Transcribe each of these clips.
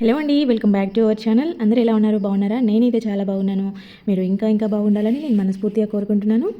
Hello అండి, welcome back to our channel. అందరూ ఎలా ఉన్నారు? బాగున్నారా? నేనైతే చాలా బాగున్నాను. మీరు ఇంకా బాగుండాలని నేను మనస్ఫూర్తిగా కోరుకుంటున్నాను.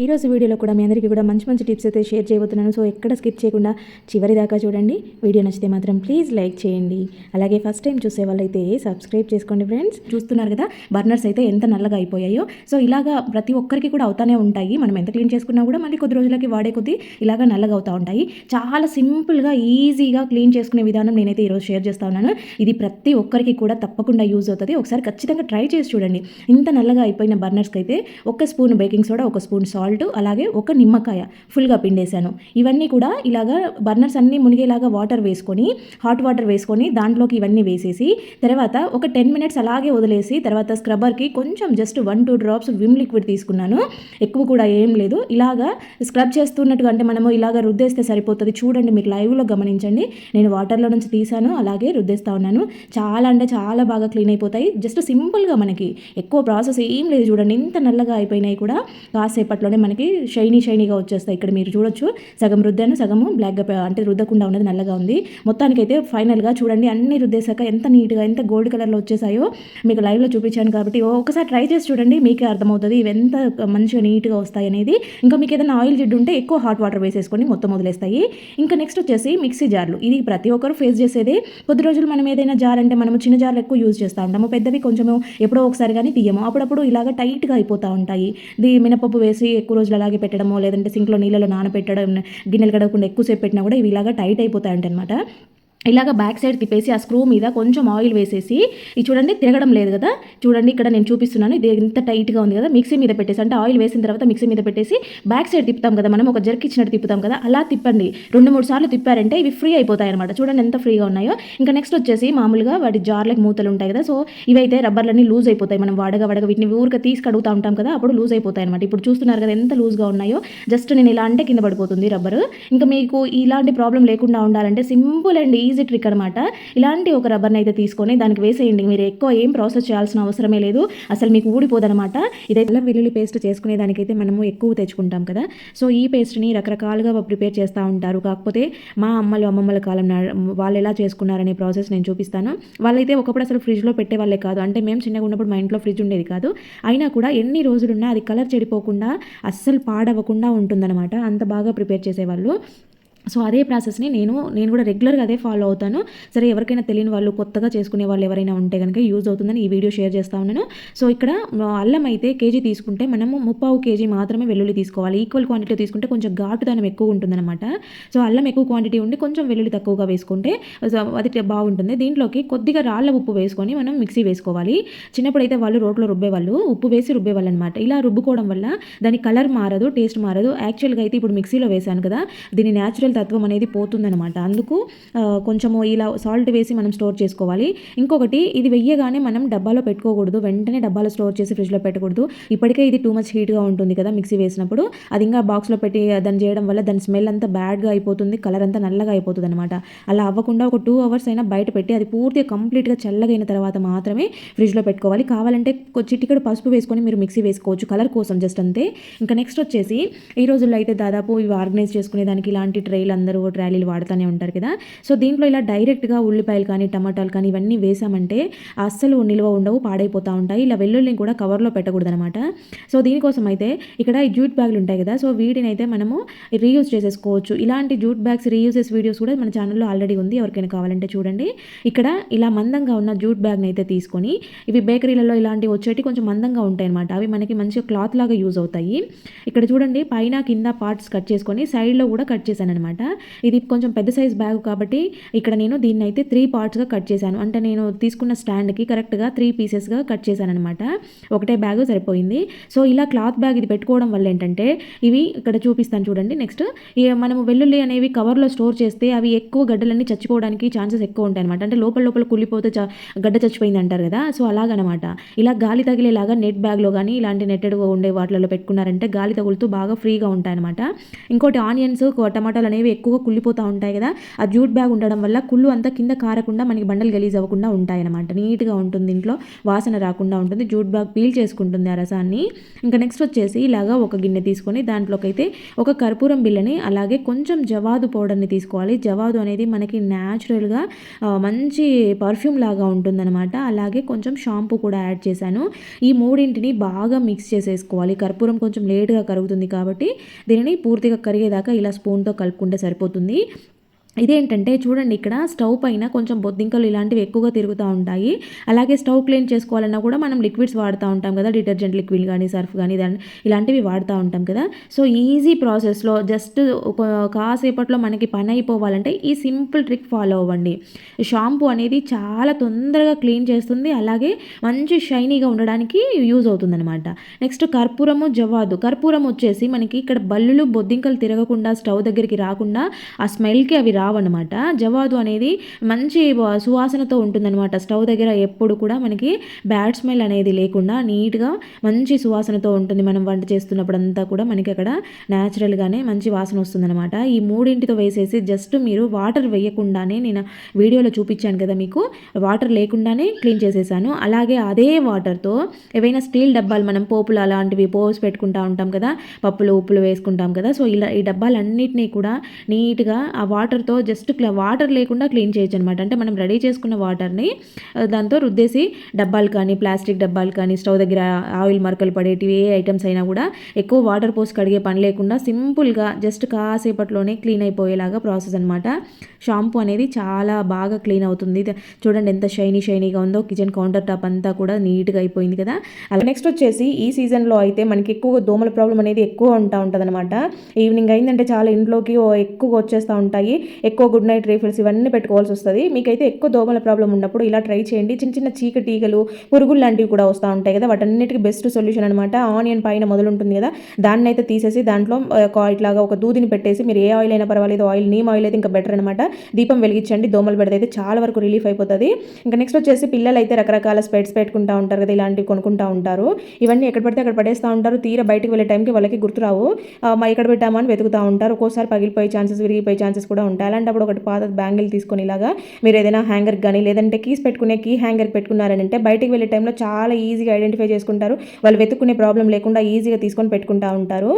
ఈరోజు వీడియోలో కూడా మీ అందరికీ కూడా మంచి మంచి టిప్స్ అయితే షేర్ చేయబోతున్నాను. సో ఎక్కడ స్కిప్ చేయకుండా చివరి దాకా చూడండి. వీడియో నచ్చితే మాత్రం ప్లీజ్ లైక్ చేయండి. అలాగే ఫస్ట్ టైం చూసే వాళ్ళైతే సబ్స్క్రైబ్ చేసుకోండి ఫ్రెండ్స్. చూస్తున్నారు కదా బర్నర్స్ అయితే ఎంత నల్లగా అయిపోయాయో. సో ఇలాగా ప్రతి ఒక్కరికి కూడా అవుతానే ఉంటాయి. మనం ఎంత క్లీన్ చేసుకున్నా కూడా మళ్ళీ కొద్ది రోజులకి వాడే కొద్దీ ఇలాగా నల్లగా అవుతూ ఉంటాయి. చాలా సింపుల్గా ఈజీగా క్లీన్ చేసుకునే విధానం నేనైతే ఈరోజు షేర్ చేస్తా ఉన్నాను. ఇది ప్రతి ఒక్కరికి కూడా తప్పకుండా యూజ్ అవుతుంది. ఒకసారి ఖచ్చితంగా ట్రై చేసి చూడండి. ఇంత నల్లగా అయిపోయిన బర్నర్స్కి అయితే 1 spoon baking soda, 1 spoon salt, అలాగే 1 నిమ్మకాయ ఫుల్గా పిండేశాను. ఇవన్నీ కూడా ఇలాగా బర్నర్స్ అన్నీ మునిగేలాగా వాటర్ వేసుకొని, హాట్ వాటర్ వేసుకొని దాంట్లోకి ఇవన్నీ వేసేసి తర్వాత ఒక 10 మినిట్స్ అలాగే వదిలేసి తర్వాత స్క్రబ్బర్కి కొంచెం జస్ట్ 1-2 డ్రాప్స్ విమ్ లిక్విడ్ తీసుకున్నాను. ఎక్కువ కూడా ఏం లేదు. ఇలాగా స్క్రబ్ చేస్తున్నట్టుగా అంటే మనము ఇలాగ రుద్దేస్తే సరిపోతుంది. చూడండి, మీరు లైవ్లో గమనించండి. నేను వాటర్లో నుంచి తీసాను, అలాగే రుద్దేస్తా ఉన్నాను. చాలా అంటే చాలా బాగా క్లీన్ అయిపోతాయి. జస్ట్ సింపుల్గా మనకి ఎక్కువ ప్రాసెస్ ఏం లేదు. చూడండి ఎంత నల్లగా అయిపోయినాయి కూడా కాసేపట్లోనే మనకి షైనీగా వచ్చేస్తాయి. ఇక్కడ మీరు చూడొచ్చు, సగం రుద్దాను, సగము బ్లాక్గా అంటే రుద్దకుండా ఉన్నది నల్లగా ఉంది. మొత్తానికైతే ఫైనల్గా చూడండి అన్ని రుద్దేశాక ఎంత నీట్గా ఎంత గోల్డ్ కలర్లో వచ్చేసాయో మీకు లైవ్లో చూపించాను కాబట్టి ఒకసారి ట్రై చేసి చూడండి, మీకే అర్థమవుతుంది ఇవి ఎంత మంచిగా నీట్గా వస్తాయి అనేది. ఇంకా మీకు ఏదైనా ఆయిల్ జిడ్డు ఉంటే ఎక్కువ హాట్ వాటర్ వేసేసుకొని మొత్తం వదిలేస్తాయి. ఇంకా నెక్స్ట్ వచ్చేసి మిక్సీ జార్లు. ఇది ప్రతి ఒక్కరు ఫేస్ చేసేదే. కొద్ది రోజులు మనం ఏదైనా జార్ అంటే మనము చిన్న జార్లు ఎక్కువ యూజ్ చేస్తూ ఉంటాము, పెద్దవి కొంచెము ఎప్పుడో ఒకసారి కానీ తీయము. అప్పుడప్పుడు ఇలాగ టైట్గా అయిపోతూ ఉంటాయి. మినపప్పు వేసి ఎక్కువ రోజులు అలాగే పెట్టడమో లేదంటే సింక్లో నీళ్ళలో నానబెట్టడం, గిన్నెలు కడగకుండా ఎక్కువసేపు పెట్టినా కూడా ఇవి ఇలాగా టైట్ అయిపోతాయంట అనమాట. ఇలాగ బ్యాక్ సైడ్ తిప్పేసి ఆ స్క్రూ మీద కొంచెం ఆయిల్ వేసేసి ఇది చూడండి తిరగడం లేదు కదా, చూడండి ఇక్కడ నేను చూపిస్తున్నాను. ఇది ఎంత టైట్గా ఉంది కదా. మిక్సీ మీద పెట్టేసి అంటే ఆయిల్ వేసిన తర్వాత మిక్సీ మీద పెట్టేసి బ్యాక్ సైడ్ తిప్పుతాం కదా, మనం ఒక జర్క్ ఇచ్చినట్టు తిప్పుతాం కదా, అలా తిప్పండి. 2-3 సార్లు తిప్పారంటే ఇవి ఫ్రీ అయిపోతాయి అనమాట. చూడండి ఎంత ఫ్రీగా ఉన్నాయో. ఇంకా నెక్స్ట్ వచ్చేసి మామూలుగా వాటి జార్లకు మూతలు ఉంటాయి కదా, సో ఇవైతే రబ్బర్లన్నీ లూజ్ అయిపోతాయి. మనం వాడగా వీటిని ఊరిక తీసి కడుగుతూ ఉంటాం కదా, అప్పుడు లూజ్ అయిపోతాయి అనమాట. ఇప్పుడు చూస్తున్నారు కదా ఎంత లూజ్గా ఉన్నాయో. జస్ట్ నేను ఇలా అంటే కింద పడిపోతుంది రబ్బరు. ఇంకా మీకు ఇలాంటి ప్రాబ్లం లేకుండా ఉండాలంటే సింపుల్ అండ్ ఈజీ ట్రిక్ అనమాట. ఇలాంటి ఒక రబ్బర్ని అయితే తీసుకొని దానికి వేసేయండి. మీరు ఎక్కువ ఏం ప్రాసెస్ చేయాల్సిన అవసరమే లేదు, అసలు మీకు ఊడిపోదనమాట. ఇదైతే అల్లం వెల్లుల్లి పేస్ట్ చేసుకునే దానికైతే మనము ఎక్కువ తెచ్చుకుంటాం కదా, సో ఈ పేస్ట్ని రకరకాలుగా ప్రిపేర్ చేస్తూ ఉంటారు. కాకపోతే మా అమ్మమ్మల కాలం వాళ్ళు ఎలా చేసుకున్నారనే ప్రాసెస్ నేను చూపిస్తాను. వాళ్ళైతే ఒకప్పుడు అసలు ఫ్రిడ్జ్లో పెట్టే వాళ్ళే కాదు. అంటే మేము చిన్నగా ఉన్నప్పుడు మా ఇంట్లో ఫ్రిడ్జ్ ఉండేది కాదు. అయినా కూడా ఎన్ని రోజులున్నా అది కలర్ చెడిపోకుండా అస్సలు పాడవకుండా ఉంటుందన్నమాట. అంత బాగా ప్రిపేర్ చేసేవాళ్ళు. సో అదే ప్రాసెస్ని నేను కూడా రెగ్యులర్గా అదే ఫాలో అవుతాను. సరే, ఎవరికైనా తెలియని వాళ్ళు కొత్తగా చేసుకునే వాళ్ళు ఎవరైనా ఉంటే కనుక యూజ్ అవుతుందని ఈ వీడియో షేర్ చేస్తూ ఉన్నాను. సో ఇక్కడ అల్లం అయితే కేజీ తీసుకుంటే మనము 3/4 కేజీ మాత్రమే వెల్లుల్లి తీసుకోవాలి. ఈక్వల్ క్వాంటిటీ తీసుకుంటే కొంచెం ఘాటుదనం ఎక్కువ ఉంటుందన్నమాట. సో అల్లం ఎక్కువ క్వాంటిటీ ఉండి కొంచెం వెల్లుల్లి తక్కువగా వేసుకుంటే అది బాగుంటుంది. దీంట్లోకి కొద్దిగా రాళ్ళ ఉప్పు వేసుకొని మనం మిక్సీ వేసుకోవాలి. చిన్నప్పుడైతే వాళ్ళు రోట్లో రుబ్బేవాళ్ళు, ఉప్పు వేసి రుబ్బేవాళ్ళు అనమాట. ఇలా రుబ్బుకోవడం వల్ల దాని కలర్ మారదు, టేస్ట్ మారదు. యాక్చువల్గా అయితే ఇప్పుడు మిక్సీలో వేసాను కదా, దీని న్యాచురల్ తత్వం అనేది పోతుందనమాట. అందుకు కొంచెము ఇలా సాల్ట్ వేసి మనం స్టోర్ చేసుకోవాలి. ఇంకొకటి, ఇది వెయ్యగానే మనం డబ్బాలో పెట్టుకోకూడదు, వెంటనే డబ్బాలో స్టోర్ చేసి ఫ్రిడ్జ్లో పెట్టకూడదు. ఇప్పటికే ఇది టూ మచ్ హీట్గా ఉంటుంది కదా మిక్సీ వేసినప్పుడు. అది ఇంకా బాక్స్లో పెట్టి దాన్ని చేయడం వల్ల దాని స్మెల్ అంతా బ్యాడ్గా అయిపోతుంది, కలర్ అంతా నల్లగా అయిపోతుంది అనమాట. అలా అవ్వకుండా ఒక 2 అవర్స్ అయినా బయట పెట్టి అది పూర్తిగా కంప్లీట్గా చల్లగైన తర్వాత మాత్రమే ఫ్రిడ్జ్లో పెట్టుకోవాలి. కావాలంటే చిటికెడు పసుపు వేసుకొని మీరు మిక్సీ వేసుకోవచ్చు, కలర్ కోసం జస్ట్ అంతే. ఇంకా నెక్స్ట్ వచ్చేసి ఈ రోజుల్లో అయితే దాదాపు ఇవి ఆర్గనైజ్ చేసుకునే దానికి ఇలాంటి ట్రైలు అందరూ ట్రాలీలు వాడుతూనే ఉంటారు కదా. సో దీంట్లో ఇలా డైరెక్ట్గా ఉల్లిపాయలు కానీ టమాటాలు కానీ ఇవన్నీ వేసామంటే అస్సలు నిల్వ ఉండవు, పాడైపోతూ ఉంటాయి. ఇలా వెల్లుల్లిని కూడా కవర్లో పెట్టకూడదు అనమాట. సో దీనికోసం అయితే ఇక్కడ ఈ జూట్ బ్యాగులు ఉంటాయి కదా, సో వీటిని అయితే మనము రీయూజ్ చేసేసుకోవచ్చు. ఇలాంటి జూట్ బ్యాగ్స్ రీయూజెస్ వీడియోస్ కూడా మన ఛానల్లో ఆల్రెడీ ఉంది, ఎవరికైనా కావాలంటే చూడండి. ఇక్కడ ఇలా మందంగా ఉన్న జూట్ బ్యాగ్ని అయితే తీసుకొని, ఇవి బేకరీలలో ఇలాంటివి వచ్చేటి కొంచెం మందంగా ఉంటాయి అనమాట. అవి మనకి మంచిగా క్లాత్ లాగా యూజ్ అవుతాయి. ఇక్కడ చూడండి పైన కింద పార్ట్స్ కట్ చేసుకొని సైడ్లో కూడా కట్ చేశాను అనమాట. ఇది కొంచెం పెద్ద సైజ్ బ్యాగ్ కాబట్టి ఇక్కడ నేను దీన్ని అయితే 3 పార్ట్స్గా కట్ చేశాను. అంటే నేను తీసుకున్న స్టాండ్కి కరెక్ట్గా 3 పీసెస్గా కట్ చేశాను అనమాట. ఒకటే బ్యాగ్ సరిపోయింది. సో ఇలా క్లాత్ బ్యాగ్ ఇది పెట్టుకోవడం వల్ల ఏంటంటే ఇవి ఇక్కడ చూపిస్తాను చూడండి. నెక్స్ట్ మనము వెల్లుల్లి అనేవి కవర్లో స్టోర్ చేస్తే అవి ఎక్కువ గడ్డలన్నీ చచ్చిపోవడానికి ఛాన్సెస్ ఎక్కువ ఉంటాయి అనమాట. అంటే లోపల కుళ్ళిపోతే గడ్డ చచ్చిపోయింది అంటారు కదా, సో అలాగనమాట. ఇలా గాలి తగిలేలాగా నెట్ బ్యాగ్లో కానీ ఇలాంటి నెట్టెడ్గా ఉండే వాటిలలో పెట్టుకున్నారంటే గాలి తగులుతూ బాగా ఫ్రీగా ఉంటాయి అనమాట. ఇంకోటి ఆనియన్స్ టమాటాలు అనేవి అనేవి ఎక్కువగా కుళ్ళిపోతూ ఉంటాయి కదా, ఆ జూట్ బ్యాగ్ ఉండడం వల్ల కుళ్ళు అంతా కింద కారకుండా మనకి బండలు గలీజ్ అవ్వకుండా ఉంటాయన్నమాట. నీట్గా ఉంటుంది, ఇంట్లో వాసన రాకుండా ఉంటుంది, జూట్ బ్యాగ్ పీల్ చేసుకుంటుంది ఆ రసాన్ని. ఇంకా నెక్స్ట్ వచ్చేసి ఇలాగా ఒక గిన్నె తీసుకొని దాంట్లోకి అయితే ఒక కర్పూరం బిళ్ళని అలాగే కొంచెం జవాదు పౌడర్ని తీసుకోవాలి. జవాదు అనేది మనకి న్యాచురల్గా మంచి పర్ఫ్యూమ్ లాగా ఉంటుందన్నమాట. అలాగే కొంచెం షాంపూ కూడా యాడ్ చేశాను. ఈ మూడింటిని బాగా మిక్స్ చేసేసుకోవాలి. కర్పూరం కొంచెం లేట్గా కరుగుతుంది కాబట్టి దీనిని పూర్తిగా కరిగేదాకా ఇలా స్పూన్తో కలుపుకుంటే సరిపోతుంది. ఇదేంటంటే చూడండి, ఇక్కడ స్టవ్ పైన కొంచెం బొద్దింకలు ఇలాంటివి ఎక్కువగా తిరుగుతూ ఉంటాయి. అలాగే స్టవ్ క్లీన్ చేసుకోవాలన్నా కూడా మనం లిక్విడ్స్ వాడుతూ ఉంటాం కదా, డిటర్జెంట్ లిక్విడ్ కానీ సర్ఫ్ కానీ ఇలాంటివి వాడుతూ ఉంటాం కదా. సో ఈజీ ప్రాసెస్లో జస్ట్ కాసేపట్లో మనకి పని అయిపోవాలంటే ఈ సింపుల్ ట్రిక్ ఫాలో అవ్వండి. షాంపూ అనేది చాలా తొందరగా క్లీన్ చేస్తుంది, అలాగే మంచి షైనీగా ఉండడానికి యూజ్ అవుతుంది అనమాట. నెక్స్ట్ కర్పూరము జవాదు. కర్పూరం వచ్చేసి మనకి ఇక్కడ బల్లులు బొద్దింకలు తిరగకుండా స్టవ్ దగ్గరికి రాకుండా ఆ స్మెల్కి అవి రావన్నమాట. జవాదు అనేది మంచి సువాసనతో ఉంటుందన్నమాట. స్టవ్ దగ్గర ఎప్పుడు కూడా మనకి బ్యాడ్ స్మెల్ అనేది లేకుండా నీట్గా మంచి సువాసనతో ఉంటుంది. మనం వంట చేస్తున్నప్పుడు అంతా కూడా మనకి అక్కడ న్యాచురల్గానే మంచి వాసన వస్తుందన్నమాట. ఈ మూడింటితో వేసేసి జస్ట్ మీరు వాటర్ వేయకుండానే, నేను వీడియోలో చూపించాను కదా మీకు, వాటర్ లేకుండానే క్లీన్ చేసేసాను. అలాగే అదే వాటర్తో ఏవైనా స్టీల్ డబ్బాలు, మనం పోపులు అలాంటివి పోసి పెట్టుకుంటూ ఉంటాం కదా, పప్పులు ఉప్పులు వేసుకుంటాం కదా, సో ఇలా ఈ డబ్బాలన్నిటినీ కూడా నీట్గా ఆ వాటర్తో జస్ట్ వాటర్ లేకుండా క్లీన్ చేయొచ్చు అనమాట. అంటే మనం రెడీ చేసుకున్న వాటర్ని దాంతో రుద్దేసి డబ్బాలు కానీ, ప్లాస్టిక్ డబ్బాలు కానీ, స్టవ్ దగ్గర ఆయిల్ మరకలు పడేటివి ఏ ఐటమ్స్ అయినా కూడా ఎక్కువ వాటర్ పోసి కడిగే పని లేకుండా సింపుల్గా జస్ట్ కాసేపట్లోనే క్లీన్ అయిపోయేలాగా ప్రాసెస్ అనమాట. షాంపూ అనేది చాలా బాగా క్లీన్ అవుతుంది. చూడండి ఎంత షైనీగా ఉందో. కిచెన్ కౌంటర్ టాప్ అంతా కూడా నీట్గా అయిపోయింది కదా. అలా నెక్స్ట్ వచ్చేసి ఈ సీజన్లో అయితే మనకి ఎక్కువ దోమల ప్రాబ్లం అనేది ఎక్కువ ఉంటుంది అనమాట. ఈవినింగ్ అయిందంటే చాలా ఇంట్లోకి ఎక్కువగా వచ్చేస్తూ ఉంటాయి. ఎక్కువ గుడ్ నైట్ రీఫిల్స్ ఇవన్నీ పెట్టుకోవాల్సి వస్తుంది. మీకైతే ఎక్కువ దోమల ప్రాబ్లం ఉన్నప్పుడు ఇలా ట్రై చేయండి. చిన్న చీకటీగలు, పురుగులు లాంటివి కూడా వస్తూ ఉంటాయి కదా, వాటన్నిటికీ బెస్ట్ సొల్యూషన్ అనమాట. ఆనియన్ పైన మొదలు ఉంటుంది కదా, దాన్ని అయితే తీసేసి దాంట్లో ఇట్లాగా ఒక దూదిని పెట్టేసి, మీరు ఏ ఆయిల్ అయినా పర్వాలేదు, నీమ్ ఆయిల్ అయితే ఇంకా బెటర్ అనమాట, దీపం వెలిగించండి. దోమలు పెడితే అయితే చాలా వరకు రిలీఫ్ అయిపోతుంది. ఇంకా నెక్స్ట్ వచ్చేసి పిల్లలు అయితే రకరకాల స్పెట్స్ పెట్టుకుంటూ ఉంటారు కదా, ఇలాంటివి కొనుక్కుంటూ ఉంటారు. ఇవన్నీ ఎక్కడ పడితే అక్కడ పడేస్తూ ఉంటారు. తీరా బయటకు వెళ్ళే టైంకి వాళ్ళకి గుర్తురావు, ఎక్కడ పెట్టామా అని వెతుకుతూ ఉంటారు. ఒక్కోసారి పగిలిపోయే ఛాన్సెస్, విరిగిపోయే ఛాన్సెస్ కూడా ఉంటాయి. అలాంటప్పుడు ఒకటి పాత బ్యాంగిల్ తీసుకొని ఇలాగా మీరు ఏదైనా హ్యాంగర్ కానీ, లేదంటే కీస్ పెట్టుకునే కీ హ్యాంగర్ పెట్టుకున్నారంటే బయటికి వెళ్ళే టైంలో చాలా ఈజీగా ఐడెంటిఫై చేసుకుంటారు. వాళ్ళు వెతుక్కునే ప్రాబ్లం లేకుండా ఈజీగా తీసుకొని పెట్టుకుంటూ ఉంటారు.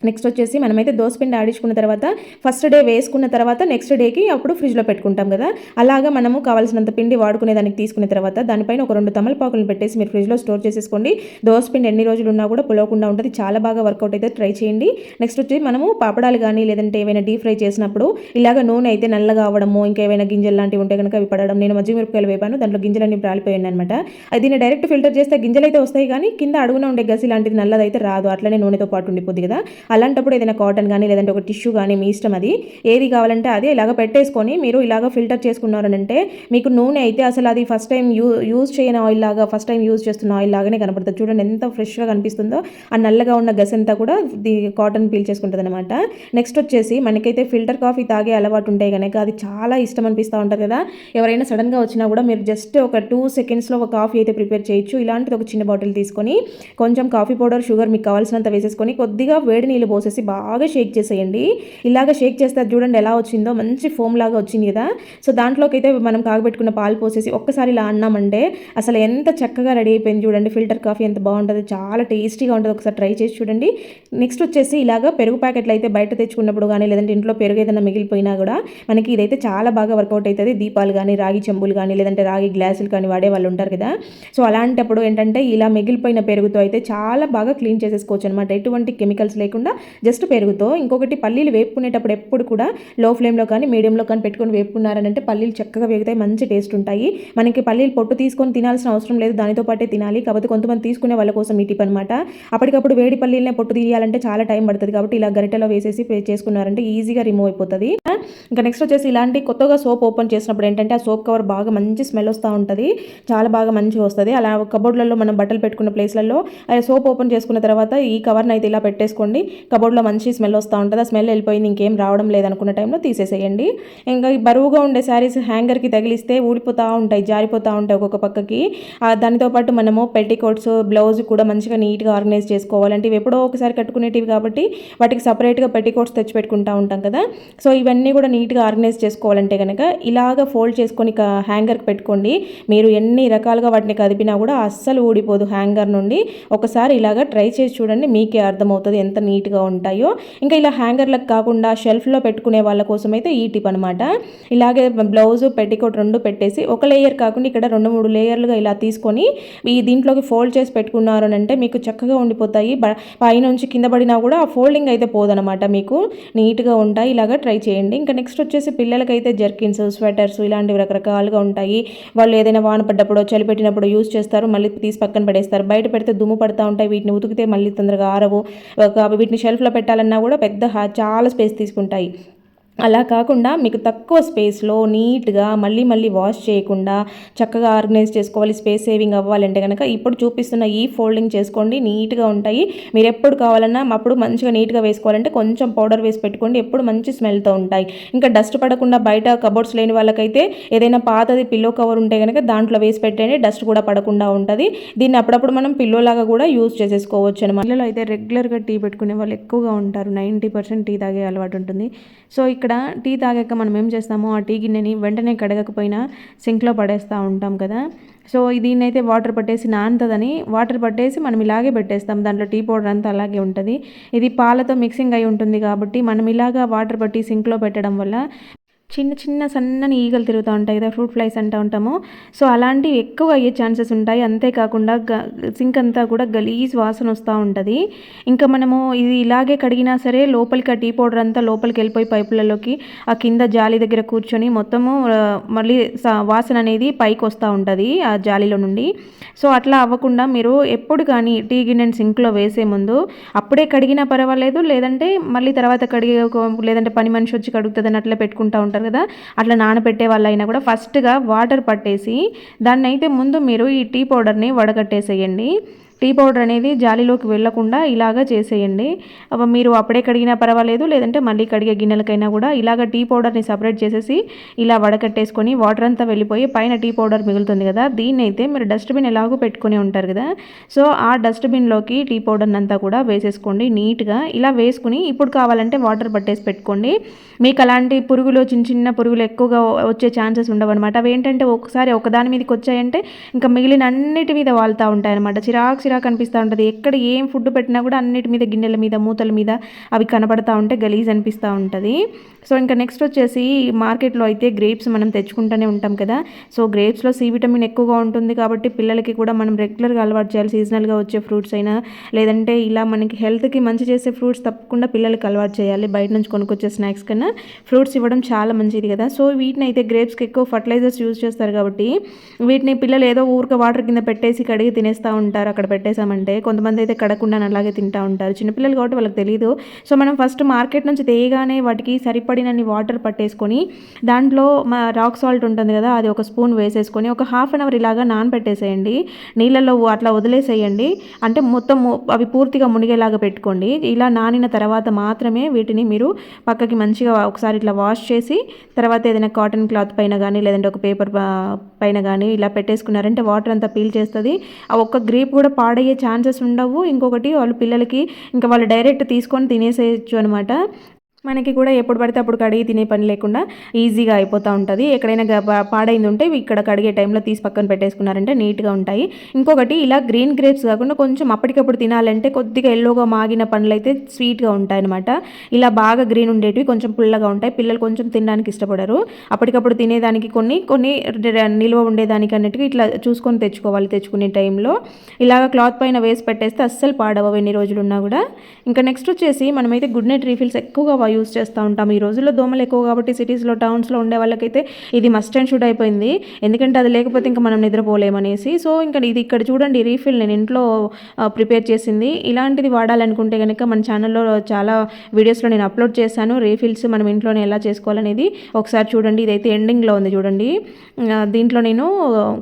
నెక్స్ట్ వచ్చేసి మనమైతే దోసపిండి ఆడించుకున్న తర్వాత ఫస్ట్ డే వేసుకున్న తర్వాత నెక్స్ట్ డేకి అప్పుడు ఫ్రిడ్జ్లో పెట్టుకుంటాం కదా, అలాగా మనము కావాల్సినంత పిండి వాడుకునే దానికి తీసుకున్న తర్వాత దానిపైన ఒక 2 తమలపాకులను పెట్టేసి మీరు ఫ్రిడ్జ్లో స్టోర్ చేసేసుకోండి. దోసపిండి ఎన్ని రోజులు ఉన్నా కూడా పులవకుండా ఉంటుంది. చాలా బాగా వర్కౌట్ అయితే ట్రై చేయండి. నెక్స్ట్ వచ్చి మనము పాపడాలు కానీ, లేదంటే ఏవైనా డీప్ ఫ్రై చేసినప్పుడు ఇలాగ నూనె అయితే నల్లగా అవ్వడము, ఇంకేమైనా గింజలు లాంటివి ఉంటే కనుక అవి పడడం. నేను మజ్జిగ మిరపకాయలు వేపాను, దాంట్లో గింజలన్నీ రాలిపోయాయి అనమాట. దీన్ని డైరెక్ట్ ఫిల్టర్ చేస్తే గింజలు అయితే వస్తాయి, కానీ కింద అడుగున ఉండే గసి లాంటిది నల్లదైతే రాదు, అట్లనే నూనెతో పాటు ఉండిపోద్ది కదా. అలాంటప్పుడు ఏదైనా కాటన్ కానీ, లేదంటే ఒక టిష్యూ కానీ, మీ ఇష్టం, అది ఏది కావాలంటే అది ఇలాగ పెట్టేసుకొని మీరు ఇలాగ ఫిల్టర్ చేసుకున్నారనంటే మీకు నూనె అయితే అసలు అది ఫస్ట్ టైం యూజ్ చేయని ఆయిల్ లాగా, ఫస్ట్ టైం యూజ్ చేస్తున్న ఆయిల్ లాగానే కనపడుతుంది. చూడండి ఎంత ఫ్రెష్గా కనిపిస్తుందో. ఆ నల్లగా ఉన్న గస్ అంతా కూడా కాటన్ పీల్ చేసుకుంటుంది అనమాట. నెక్స్ట్ వచ్చేసి మనకైతే ఫిల్టర్ కాఫీ తాగే అలవాటు ఉంటే కనుక అది చాలా ఇష్టం అనిపిస్తూ ఉంటుంది కదా. ఎవరైనా సడన్గా వచ్చినా కూడా మీరు జస్ట్ ఒక 2 సెకండ్స్లో ఒక కాఫీ అయితే ప్రిపేర్ చేయొచ్చు. ఇలాంటిది ఒక చిన్న బాటిల్ తీసుకొని కొంచెం కాఫీ పౌడర్, షుగర్ మీకు కావాల్సినంత వేసేసుకొని కొద్దిగా వేడి నీళ్ళు పోసేసి బాగా షేక్ చేసేయండి. ఇలాగ షేక్ చేస్తే చూడండి ఎలా వచ్చిందో, మంచి ఫోమ్ లాగా వచ్చింది కదా. సో దాంట్లోకి అయితే మనం కాగబెట్టుకున్న పాలు పోసేసి ఒక్కసారి ఇలా అన్నామంటే అసలు ఎంత చక్కగా రెడీ అయిపోయింది. చూడండి ఫిల్టర్ కాఫీ ఎంత బాగుంటుంది, చాలా టేస్టీగా ఉంటుంది. ఒకసారి ట్రై చేసి చూడండి. నెక్స్ట్ వచ్చేసి ఇలాగ పెరుగు ప్యాకెట్లు అయితే బయట తెచ్చుకున్నప్పుడు కానీ, లేదంటే ఇంట్లో పెరుగు ఏదైనా మిగిలిపోయినా కూడా మనకి ఇదైతే చాలా బాగా వర్కౌట్ అవుతుంది. దీపాలు కానీ, రాగి చెంబులు కానీ, లేదంటే రాగి గ్లాసులు కానీ వాడే వాళ్ళు ఉంటారు కదా. సో అలాంటప్పుడు ఏంటంటే ఇలా మిగిలిపోయిన పెరుగుతో అయితే చాలా బాగా క్లీన్ చేసేసుకోవచ్చు అనమాట, ఎటువంటి కెమికల్స్ లేకుండా జస్ట్ పెరుగుతో. ఇంకొకటి పల్లీలు వేపుకునేటప్పుడు ఎప్పుడు కూడా లో ఫ్లేమ్లో కానీ, మీడియంలో కానీ పెట్టుకొని వేపుకున్నారనంటే పల్లీలు చక్కగా వేగుతాయి, మంచి టేస్ట్ ఉంటాయి. మనకి పల్లీలు పొట్టు తీసుకొని తినాల్సిన అవసరం లేదు, దానితో పాటే తినాలి. కాకపోతే కొంతమంది తీసుకునే వాళ్ళ కోసం ఈ టిప్ అనమాట. అప్పటికప్పుడు వేడి పల్లీలనే పొట్టు తీయాలంటే చాలా టైం పడుతుంది, కాబట్టి ఇలా గరిటెలో వేసేసి చేసుకున్నారంటే ఈజీగా రిమూవ్ అయిపోతుంది. ఇంకా నెక్స్ట్ వచ్చేసి ఇలాంటి కొత్తగా సోప్ ఓపెన్ చేసినప్పుడు ఏంటంటే ఆ సోప్ కవర్ బాగా మంచి స్మెల్ వస్తూ ఉంటుంది, చాలా బాగా మంచిగా వస్తుంది. అలా కబోర్డ్లలో మనం బట్టలు పెట్టుకున్న ప్లేస్లలో సోప్ ఓపెన్ చేసుకున్న తర్వాత ఈ కవర్ని అయితే ఇలా పెట్టేసుకోండి. కబోర్డ్లో మంచి స్మెల్ వస్తూ ఉంటుంది. ఆ స్మెల్ వెళ్ళిపోయింది, ఇంకేం రావడం లేదనుకున్న టైంలో తీసేసేయండి. ఇంకా ఈ బరువుగా ఉండే శారీస్ హ్యాంగర్కి తగిలిస్తే ఊడిపోతూ ఉంటాయి, జారిపోతూ ఉంటాయి ఒక్కొక్క పక్కకి. దానితో పాటు మనము పెట్టికోట్స్, బ్లౌజ్ కూడా మంచిగా నీట్గా ఆర్గనైజ్ చేసుకోవాలంటే ఇవి ఎప్పుడో ఒకసారి కట్టుకునేటివి కాబట్టి వాటికి సపరేట్గా పెట్టికోట్స్ తెచ్చి పెట్టుకుంటూ ఉంటాం కదా. సో ఇవన్నీ కూడా నీట్గా ఆర్గనైజ్ చేసుకోవాలంటే కనుక ఇలాగ ఫోల్డ్ చేసుకొని హ్యాంగర్కి పెట్టుకోండి. మీరు ఎన్ని రకాలుగా వాటిని కదిపినా కూడా అస్సలు ఊడిపోదు హ్యాంగర్ నుండి. ఒకసారి ఇలాగ ట్రై చేసి చూడండి, మీకే అర్థమవుతుంది ఎంత నీట్గా ఉంటాయో. ఇంకా ఇలా హ్యాంగర్లకు కాకుండా షెల్ఫ్లో పెట్టుకునే వాళ్ళ కోసం అయితే ఈ టిప్ అనమాట. ఇలాగే బ్లౌజ్ పెట్టికోట్ రెండు పెట్టేసి ఒక లేయర్ కాకుండా ఇక్కడ 2-3 లేయర్లుగా ఇలా తీసుకొని దీంట్లోకి ఫోల్డ్ చేసి పెట్టుకున్నారు అని అంటే మీకు చక్కగా ఉండిపోతాయి. పైనుంచి కింద పడినా కూడా ఆ ఫోల్డింగ్ అయితే పోదనమాట, మీకు నీట్గా ఉంటాయి. ఇలాగ ట్రై చేయండి. ఇంకా నెక్స్ట్ వచ్చేసి పిల్లలకైతే జర్కిన్స్, స్వెటర్స్ ఇలాంటివి రకరకాలుగా ఉంటాయి. వాళ్ళు ఏదైనా వాన పడ్డప్పుడు, చలి పెట్టినప్పుడు యూజ్ చేస్తారు, మళ్ళీ తీసి పక్కన పడేస్తారు. బయట పెడితే దుమ్ము పడుతూ ఉంటాయి, వీటిని ఉతికితే మళ్ళీ తొందరగా ఆరవు. వీటిని షెల్ఫ్లో పెట్టాలన్నా కూడా చాలా స్పేస్ తీసుకుంటాయి. అలా కాకుండా మీకు తక్కువ స్పేస్లో నీట్గా మళ్ళీ వాష్ చేయకుండా చక్కగా ఆర్గనైజ్ చేసుకోవాలి, స్పేస్ సేవింగ్ అవ్వాలంటే కనుక ఇప్పుడు చూపిస్తున్న ఈ ఫోల్డింగ్ చేసుకోండి, నీట్గా ఉంటాయి. మీరు ఎప్పుడు కావాలన్నా అప్పుడు మంచిగా నీట్గా వేసుకోవాలంటే కొంచెం పౌడర్ వేసి పెట్టుకోండి, ఎప్పుడు మంచి స్మెల్తో ఉంటాయి. ఇంకా డస్ట్ పడకుండా బయట కబోర్డ్స్ లేని వాళ్ళకైతే ఏదైనా పాతది పిల్లో కవర్ ఉంటే కనుక దాంట్లో వేసి పెట్టండి, డస్ట్ కూడా పడకుండా ఉంటుంది. దీన్ని అప్పుడప్పుడు మనం పిల్లో లాగా కూడా యూజ్ చేసేసుకోవచ్చు అనమాట. పిల్లలు అయితే రెగ్యులర్గా టీ పెట్టుకునే వాళ్ళు ఎక్కువగా ఉంటారు, 90% టీ తాగే అలవాటు ఉంటుంది. సో ఇక్కడ టీ తాగాక మనం ఏం చేస్తామో ఆ టీ గిన్నెని వెంటనే కడగకపోయినా సింక్లో పడేస్తూ ఉంటాం కదా. సో దీన్నైతే వాటర్ పట్టేసి నానుతుందని వాటర్ పట్టేసి మనం ఇలాగే పెట్టేస్తాం, దాంట్లో టీ పౌడర్ అంతా అలాగే ఉంటుంది. ఇది పాలతో మిక్సింగ్ అయి ఉంటుంది కాబట్టి మనం ఇలాగా వాటర్ పట్టి సింక్లో పెట్టడం వల్ల చిన్న సన్నని ఈగలు తిరుగుతూ ఉంటాయి కదా, ఫ్రూట్ ఫ్లైస్ అంటూ ఉంటాము. సో అలాంటివి ఎక్కువ అయ్యే ఛాన్సెస్ ఉంటాయి. అంతేకాకుండా సింక్ అంతా కూడా గలీజ్ వాసన వస్తూ ఉంటుంది. ఇంకా మనము ఇది ఇలాగే కడిగినా సరే లోపలికి ఆ టీ పౌడర్ అంతా లోపలికి వెళ్ళిపోయి పైపులలోకి ఆ కింద జాలి దగ్గర కూర్చొని మొత్తము మళ్ళీ వాసన అనేది పైకి వస్తూ ఉంటుంది ఆ జాలీలో నుండి. సో అట్లా అవ్వకుండా మీరు ఎప్పుడు కానీ టీ గిన్నెని సింక్లో వేసే ముందు అప్పుడే కడిగినా పర్వాలేదు, లేదంటే మళ్ళీ తర్వాత లేదంటే పని మనిషి వచ్చి కడుగుతుందని అట్లా పెట్టుకుంటూ ఉంటారు కదా, అట్లా నానబెట్టే వాళ్ళైనా కూడా ఫస్ట్గా వాటర్ పట్టేసి దాన్ని అయితే ముందు మీరు ఈ టీ పౌడర్ని వడగట్టేసేయండి. టీ పౌడర్ అనేది జాలీలోకి వెళ్లకుండా ఇలాగా చేసేయండి. మీరు అప్పుడే కడిగినా పర్వాలేదు, లేదంటే మళ్ళీ కడిగే గిన్నెలకైనా కూడా ఇలాగ టీ పౌడర్ని సపరేట్ చేసేసి ఇలా వడకట్టేసుకొని వాటర్ అంతా వెళ్ళిపోయి పైన టీ పౌడర్ మిగులుతుంది కదా, దీన్ని అయితే మీరు డస్ట్బిన్ ఎలాగో పెట్టుకుని ఉంటారు కదా, సో ఆ డస్ట్బిన్లోకి టీ పౌడర్ని అంతా కూడా వేసేసుకోండి నీట్గా. ఇలా వేసుకుని ఇప్పుడు కావాలంటే వాటర్ పట్టేసి పెట్టుకోండి. మీకు అలాంటి పురుగులు చిన్న పురుగులు ఎక్కువగా వచ్చే ఛాన్సెస్ ఉండవు అనమాట. అవి ఏంటంటే ఒకసారి ఒకదాని మీదకి వచ్చాయంటే ఇంకా మిగిలిన అన్నిటి మీద వాళ్తూ ఉంటాయన్నమాట. చిరాకు అనిపిస్తూ ఉంటుంది. ఎక్కడ ఏం ఫుడ్ పెట్టినా కూడా అన్నిటి మీద, గిన్నెల మీద, మూతల మీద అవి కనపడతా ఉంటే గలీజ్ అనిపిస్తూ ఉంటుంది. సో ఇంకా నెక్స్ట్ వచ్చేసి మార్కెట్లో అయితే గ్రేప్స్ మనం తెచ్చుకుంటూనే ఉంటాం కదా. సో గ్రేప్స్లో సి విటమిన్ ఎక్కువగా ఉంటుంది కాబట్టి పిల్లలకి కూడా మనం రెగ్యులర్గా అలవాటు చేయాలి. సీజనల్గా వచ్చే ఫ్రూట్స్ అయినా లేదంటే ఇలా మనకి హెల్త్కి మంచి చేసే ఫ్రూట్స్ తప్పకుండా పిల్లలకి అలవాటు చేయాలి. బయట నుంచి కొనుక్కొచ్చే స్నాక్స్ కన్నా ఫ్రూట్స్ ఇవ్వడం చాలా మంచిది కదా. సో వీటిని అయితే గ్రేప్స్కి ఎక్కువ ఫర్టిలైజర్స్ యూజ్ చేస్తారు కాబట్టి వీటిని పిల్లలు ఏదో ఊరికే వాటర్ కింద పెట్టేసి కడిగి తినేస్తూ ఉంటారు. అక్కడ పెట్టేసామంటే కొంతమంది అయితే కడగకుండా అలాగే తింటూ ఉంటారు, చిన్నపిల్లలు కాబట్టి వాళ్ళకి తెలియదు. సో మనం ఫస్ట్ మార్కెట్ నుంచి తేగానే వాటికి సరిపడినన్ని వాటర్ పట్టేసుకొని దాంట్లో రాక్ సాల్ట్ ఉంటుంది కదా, అది ఒక స్పూన్ వేసేసుకొని ఒక హాఫ్ అన్ అవర్ ఇలాగా నానబెట్టేసేయండి. నీళ్ళల్లో అట్లా వదిలేసేయండి, అంటే మొత్తం అవి పూర్తిగా మునిగేలాగా పెట్టుకోండి. ఇలా నానిన తర్వాత మాత్రమే వీటిని మీరు పక్కకి మంచిగా ఒకసారి ఇట్లా వాష్ చేసి తర్వాత ఏదైనా కాటన్ క్లాత్ పైన కానీ లేదంటే ఒక పేపర్ పైన కానీ ఇలా పెట్టేసుకున్నారంటే వాటర్ అంతా పీల్ చేస్తుంది. ఆ ఒక్క గ్రేప్ కూడా పాడయ్యే ఛాన్సెస్ ఉండవు. ఇంకొకటి వాళ్ళు పిల్లలకి ఇంకా వాళ్ళు డైరెక్ట్ తీసుకొని తినేసేయచ్చు అనమాట. మనకి కూడా ఎప్పుడు పడితే అప్పుడు కడిగి తినే పని లేకుండా ఈజీగా అయిపోతూ ఉంటుంది. ఎక్కడైనా పాడైంది ఉంటే ఇక్కడ కడిగే టైంలో తీసి పక్కన పెట్టేసుకున్నారంటే నీట్గా ఉంటాయి. ఇంకొకటి ఇలా గ్రీన్ గ్రేప్స్ కాకుండా కొంచెం అప్పటికప్పుడు తినాలంటే కొద్దిగా ఎల్లోగా మాగిన పండ్లు అయితే స్వీట్గా ఉంటాయి అనమాట. ఇలా బాగా గ్రీన్ ఉండేటివి కొంచెం పుల్లగా ఉంటాయి, పిల్లలు కొంచెం తినడానికి ఇష్టపడరు. అప్పటికప్పుడు తినేదానికి కొన్ని నిల్వ ఉండేదానికి అన్నట్టుగా ఇట్లా చూసుకొని తెచ్చుకోవాలి. తెచ్చుకునే టైంలో ఇలాగ క్లాత్ పైన వేసి పెట్టేస్తే అస్సలు పాడవు ఎన్ని రోజులు ఉన్నా కూడా. ఇంకా నెక్స్ట్ వచ్చేసి మనమైతే గుడ్ నైట్ రీఫిల్స్ ఎక్కువగా యూస్ చేస్తూ ఉంటాం. ఈ రోజుల్లో దోమలు ఎక్కువ కాబట్టి సిటీస్లో టౌన్స్లో ఉండే వాళ్ళకైతే ఇది మస్ట్ అండ్ షుడ్ అయిపోయింది. ఎందుకంటే అది లేకపోతే ఇంకా మనం నిద్రపోలేమనేసి. సో ఇంకా ఇది ఇక్కడ చూడండి రీఫిల్ నేను ఇంట్లో ప్రిపేర్ చేసింది. ఇలాంటిది వాడాలనుకుంటే కనుక మన ఛానల్లో చాలా వీడియోస్లో నేను అప్లోడ్ చేశాను. రీఫిల్స్ మనం ఇంట్లోనే ఎలా చేసుకోవాలనేది ఒకసారి చూడండి. ఇదైతే ఎండింగ్లో ఉంది చూడండి. దీంట్లో నేను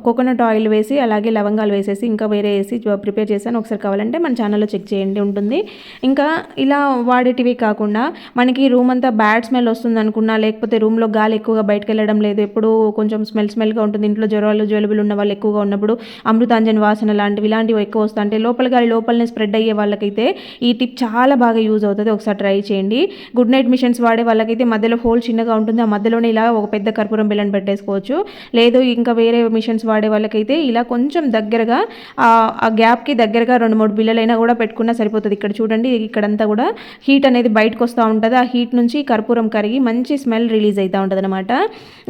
కోకోనట్ ఆయిల్ వేసి అలాగే లవంగాలు వేసేసి ఇంకా వేరే వేసి ప్రిపేర్ చేశాను. ఒకసారి కావాలంటే మన ఛానల్లో చెక్ చేయండి ఉంటుంది. ఇంకా ఇలా వాడేటివి కాకుండా మనకి రూమ్ అంతా బ్యాడ్ స్మెల్ వస్తుంది అనుకున్నా, లేకపోతే రూమ్లో గాలి ఎక్కువగా బయటకు వెళ్ళడం లేదు, ఎప్పుడు కొంచెం స్మెల్గా ఉంటుంది, ఇంట్లో జ్వరాలు జలుబులు ఉన్న వాళ్ళు ఎక్కువగా ఉన్నప్పుడు అమృతాంజన్ వాసన ఇలాంటివి ఎక్కువ వస్తాయి. అంటే లోపల గాలి లోపలనే స్ప్రెడ్ అయ్యే వాళ్ళకైతే ఈ టిప్ చాలా బాగా యూజ్ అవుతుంది. ఒకసారి ట్రై చేయండి. గుడ్ నైట్ మిషన్స్ వాడే వాళ్ళకైతే మధ్యలో హోల్ చిన్నగా ఉంటుంది, ఆ మధ్యలోనే ఇలా ఒక పెద్ద కర్పూరం బిళ్ళని పెట్టేసుకోవచ్చు. లేదు ఇంకా వేరే మిషన్స్ వాడే వాళ్ళకైతే ఇలా కొంచెం దగ్గరగా ఆ గ్యాప్కి దగ్గరగా 2-3 బిళ్ళలైనా కూడా పెట్టుకున్నా సరిపోతుంది. ఇక్కడ చూడండి ఇక్కడంతా కూడా హీట్ అనేది బయటకు వస్తూ ఉంటుంది. ఆ హీట్ నుంచి కర్పూరం కరిగి మంచి స్మెల్ రిలీజ్ అవుతూ ఉంటుంది అనమాట.